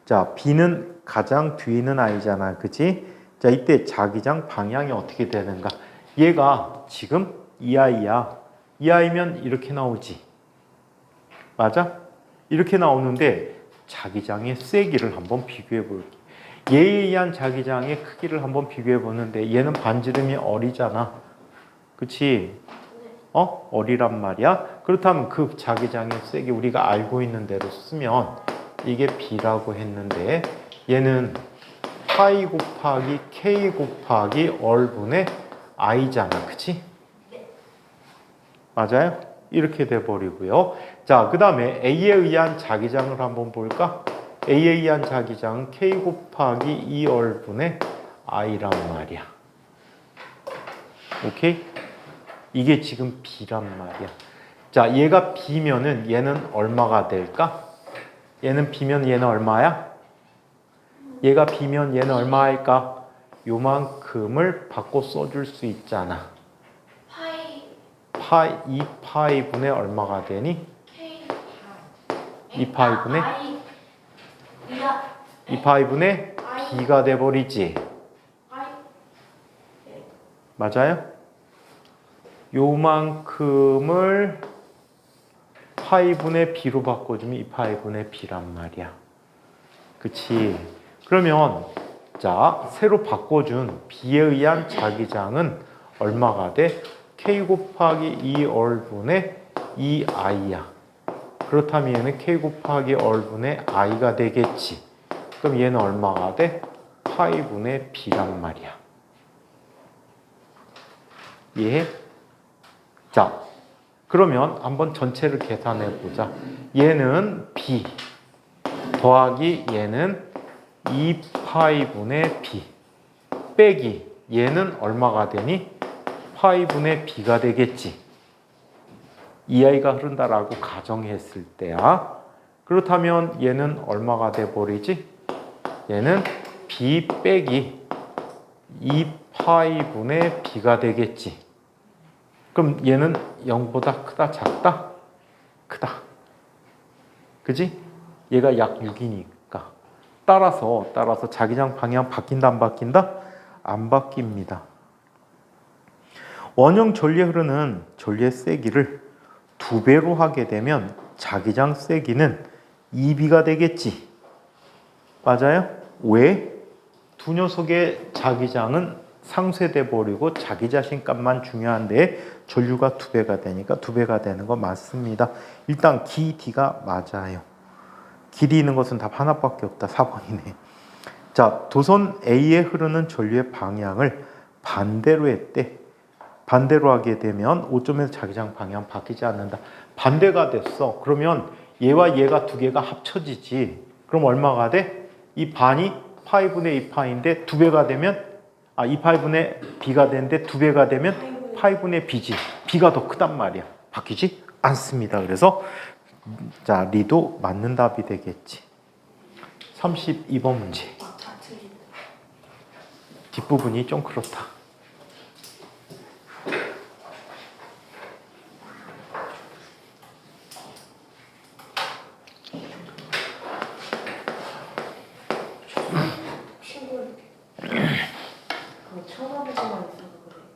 자, B는 가장 뒤에 있는 I잖아. 그치? 자, 이때 자기장 방향이 어떻게 되는가? 얘가 지금 EI야. EI면 이렇게 나오지. 맞아? 이렇게 나오는데 자기장의 세기를 한번 비교해 볼게. 얘에 의한 자기장의 크기를 한번 비교해 보는데 얘는 반지름이 어리잖아. 그치? 어리란 말이야. 그렇다면 그 자기장의 세기 우리가 알고 있는 대로 쓰면 이게 B라고 했는데 얘는 파이 곱하기 K 곱하기 얼분의 I잖아. 그치? 맞아요? 이렇게 돼버리고요. 자, 그 다음에 A에 의한 자기장을 한번 볼까? A에 의한 자기장은 K 곱하기 2얼분의 I란 말이야. 오케이? 이게 지금 B란 말이야. 자, 얘가 B면은 얘는 얼마가 될까? 얘는 B면 얘는 얼마야? 얘가 B면 얘는 얼마일까? 요만큼을 바꿔 써줄 수 있잖아. 2파이분의 얼마가 되니? 2파이분의? 2파이분의 B가 돼버리지. 맞아요? 요만큼을 파이분의 B로 바꿔주면 2파이분의 B란 말이야. 그치? 그러면 자, 새로 바꿔준 B에 의한 자기장은 얼마가 돼? K 곱하기 2얼분의 2I야. 그렇다면 얘는 K 곱하기 얼분의 I가 되겠지. 그럼 얘는 얼마가 돼? 파이분의 B란 말이야. 이해해? 자, 그러면 한번 전체를 계산해 보자. 얘는 B 더하기 얘는 2파이분의 B 빼기 얘는 얼마가 되니? 파이분의 B가 되겠지. 2I가 흐른다라고 가정했을 때야. 그렇다면 얘는 얼마가 돼버리지? 얘는 B 빼기 2파이분의 B가 되겠지. 그럼 얘는 0보다 크다 작다? 크다. 그지? 얘가 약 6이니까. 따라서 자기장 방향 바뀐다 안 바뀐다? 안 바뀝니다. 원형 전류에 흐르는 전류의 세기를 2배로 하게 되면 자기장 세기는 2B가 되겠지. 맞아요? 왜? 두 녀석의 자기장은 상쇄돼 버리고 자기 자신 값만 중요한데 전류가 2배가 되니까 2배가 되는 거 맞습니다. 일단 기 D가 맞아요. 길이 있는 것은 답 하나밖에 없다. 4번이네. 자, 도선 A에 흐르는 전류의 방향을 반대로 했대. 반대로 하게 되면 5점에서 자기장 방향 바뀌지 않는다. 반대가 됐어. 그러면 얘와 얘가 두 개가 합쳐지지. 그럼 얼마가 돼? 이 반이 파이분의 2파인데 2배가 되면 2파이분의 B가 되는데 2배가 되면 파이분의 B지. B가 더 크단 말이야. 바뀌지 않습니다. 그래서 자, 리도 맞는 답이 되겠지. 32번 문제. 뒷부분이 좀 그렇다. 그거 쳐다보고만 있어서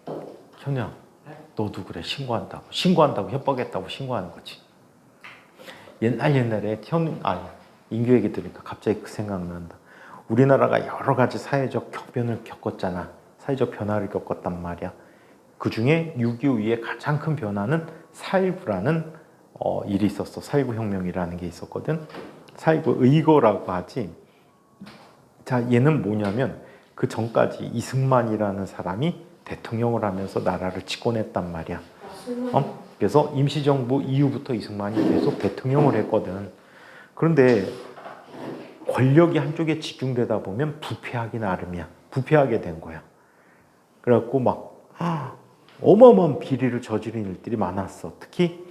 그래. 현우야, 너도 그래. 신고한다고 협박했다고 신고하는 거지. 옛날에 인규 얘기 들으니까 갑자기 그 생각난다. 우리나라가 여러 가지 사회적 격변을 겪었잖아. 사회적 변화를 겪었단 말이야. 그 중에 6.25 이후에 가장 큰 변화는 4.19라는 일이 있었어. 4.19 혁명이라는 게 있었거든. 4.19 의거라고 하지. 자, 얘는 뭐냐면 그 전까지 이승만이라는 사람이 대통령을 하면서 나라를 집권했단 말이야. 그래서 임시정부 이후부터 이승만이 계속 대통령을 했거든. 그런데 권력이 한쪽에 집중되다 보면 부패하기 나름이야. 부패하게 된 거야. 그래갖고 막 어마어마한 비리를 저지른 일들이 많았어. 특히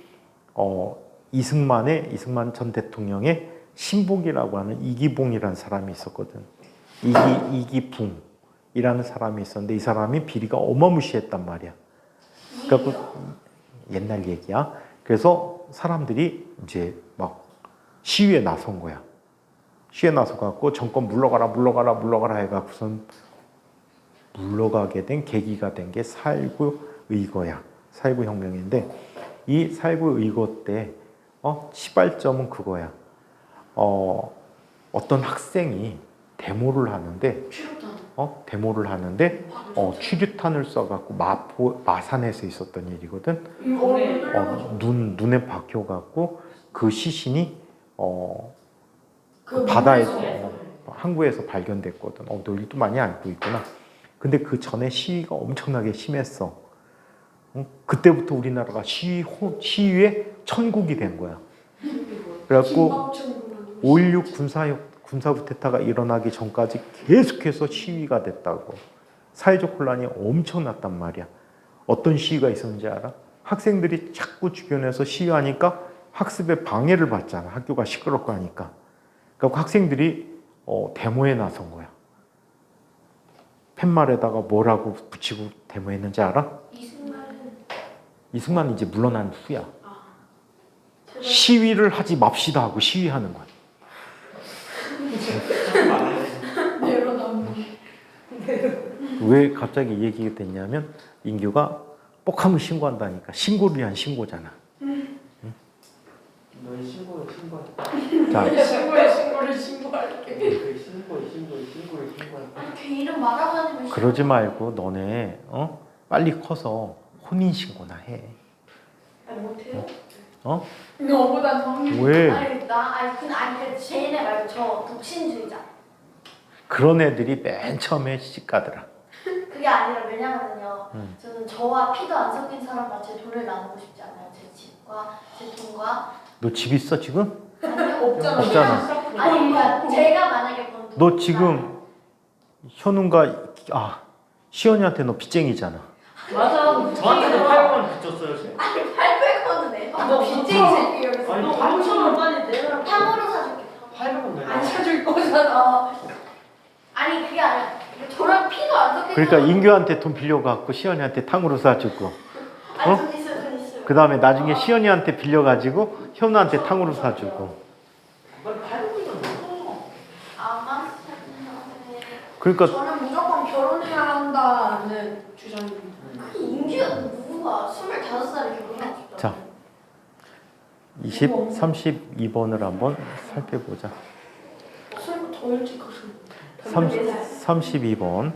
이승만 전 대통령의 신복이라고 하는 이기봉이라는 사람이 있었거든. 이기붕이라는 사람이 있었는데 이 사람이 비리가 어마무시했단 말이야. 그래갖고 옛날 얘기야. 그래서 사람들이 이제 막 시위에 나선 거야. 시위에 나서갖고 정권 물러가라 해갖고선 물러가게 된 계기가 된 게 4.19 의거야. 4.19 혁명인데 이 4.19 의거 때 시발점은 그거야. 어떤 학생이 데모를 하는데 취류탄을 쏴갖고 마산에서 있었던 일이거든. 눈에 박혀갖고 그 시신이 그 바다에서 항구에서 발견됐거든. 너 일도 많이 알고 있구나. 근데 그 전에 시위가 엄청나게 심했어. 그때부터 우리나라가 시위의 천국이 된 거야. 그래갖고 5.16 군사 쿠데타가 일어나기 전까지 계속해서 시위가 됐다고. 사회적 혼란이 엄청났단 말이야. 어떤 시위가 있었는지 알아? 학생들이 자꾸 주변에서 시위하니까 학습에 방해를 받잖아. 학교가 시끄럽고 하니까. 그러니까 학생들이 데모에 나선 거야. 팻말에다가 뭐라고 붙이고 데모했는지 알아? 이승만은 이제 물러난 후야. 시위를 하지 맙시다 하고 시위하는 거야. 왜 갑자기 얘기가 됐냐면 인규가 뻑하면 신고한다니까. 신고를 위한 신고잖아. 너희 신고해. 자, 신고를 신고할게. 신고해. 아니 걔 이름 말하고 다니면 그러지 말고 너네 빨리 커서 혼인 신고나 해. 못해요? 너보다 성인. 왜? 아니 쟤네 말고 저 독신주의자. 그런 애들이 맨 처음에 시집가더라. 그게 아니라 왜냐면요. 저는 저와 피도 안 섞인 사람과 제 돈을 나누고 싶지 않아요. 제 집과 제 돈과. 너 집 있어 지금? 아니요. 없잖아. 아니 그러니까 제가 만약에 번 돈. 너 지금 현웅과 시연이한테 너 빚쟁이잖아. 맞아. 저한테도 800원 붙였어요. 아니 800원은 내. 너 빚쟁이 새끼 여기서. 아니, 너 8,000원 빨리 내라. 탕후루 사줄게. 800원 내가. 안 사줄 거잖아. 아니 그게 아니라 저랑 피도 안 섞인. 그러니까 사람- 인규한테 돈 빌려갖고 시연이한테 탕으로 사주고, 아니 돈 있어요. 그 다음에 나중에 시연이한테 빌려가지고 현우한테 탕으로 사주고. 난 800원이면 뭐. 아마. 그러니까 저는 무조건 결혼해야 한다는 주장입니다. 인규가 누구가 25살에 결혼하고 싶다. 자. 32번을 한번 살펴보자. 설마 더 일찍 가셨네. 32번.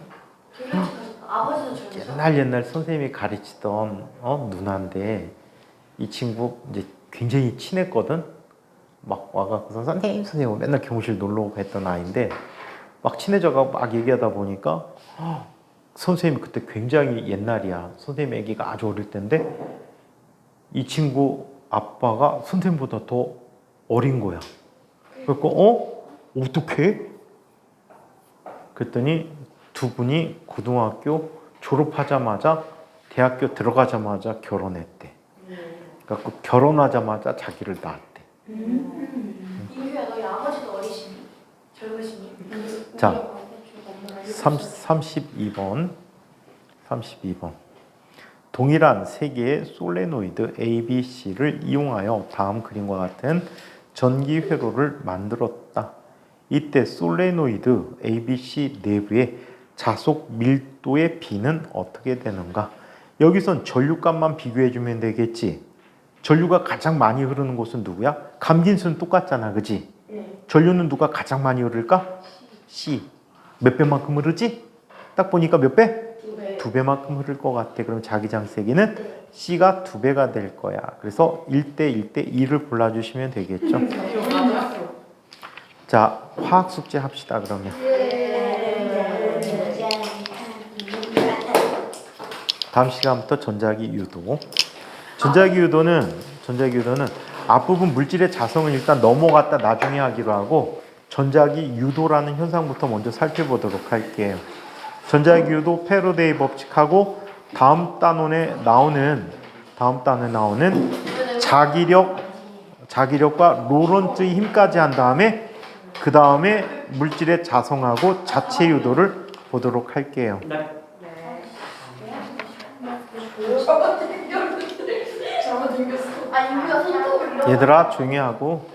아버지도 저요. 옛날 선생님이 가르치던 누나인데 이 친구 이제 굉장히 친했거든. 막 와갖고서 선생님 맨날 교무실 놀러 오고 했던 아이인데 막 친해져가고 막 얘기하다 보니까 선생님이 그때 굉장히 옛날이야. 선생님 애기가 아주 어릴 때인데 이 친구 아빠가 선생님보다 더 어린 거야. 그래서 어떡해? 그랬더니 두 분이 고등학교 졸업하자마자 대학교 들어가자마자 결혼했대. 그래갖고 결혼하자마자 자기를 낳았대. 인규야 너희 아버지도 어리시니? 젊으시니? 자, 32번. 동일한 세 개의 솔레노이드 A, B, C를 이용하여 다음 그림과 같은 전기 회로를 만들었다. 이때 솔레노이드 A, B, C 내부의 자속 밀도의 B는 어떻게 되는가? 여기선 전류값만 비교해주면 되겠지. 전류가 가장 많이 흐르는 곳은 누구야? 감긴수는 똑같잖아, 그지? 전류는 누가 가장 많이 흐를까? C. 몇 배만큼 흐르지? 딱 보니까 몇 배? 2배만큼 흐를 것 같아. 그럼 자기장 세기는 C가 2배가 될 거야. 그래서 1대 1대 2를 골라주시면 되겠죠. 자, 화학 숙제 합시다, 그러면. 다음 시간부터 전자기 유도. 전자기 유도는 앞부분 물질의 자성을 일단 넘어갔다 나중에 하기로 하고 전자기 유도라는 현상부터 먼저 살펴보도록 할게요. 전자기 유도 패러데이 법칙하고 다음 단원에 나오는 자기력과 로런츠의 힘까지 한 다음에 그 다음에 물질의 자성하고 자체 유도를 보도록 할게요. 잡아당겼어. 아 인규야 손톱을 이렇게 얘들아 조용히 하고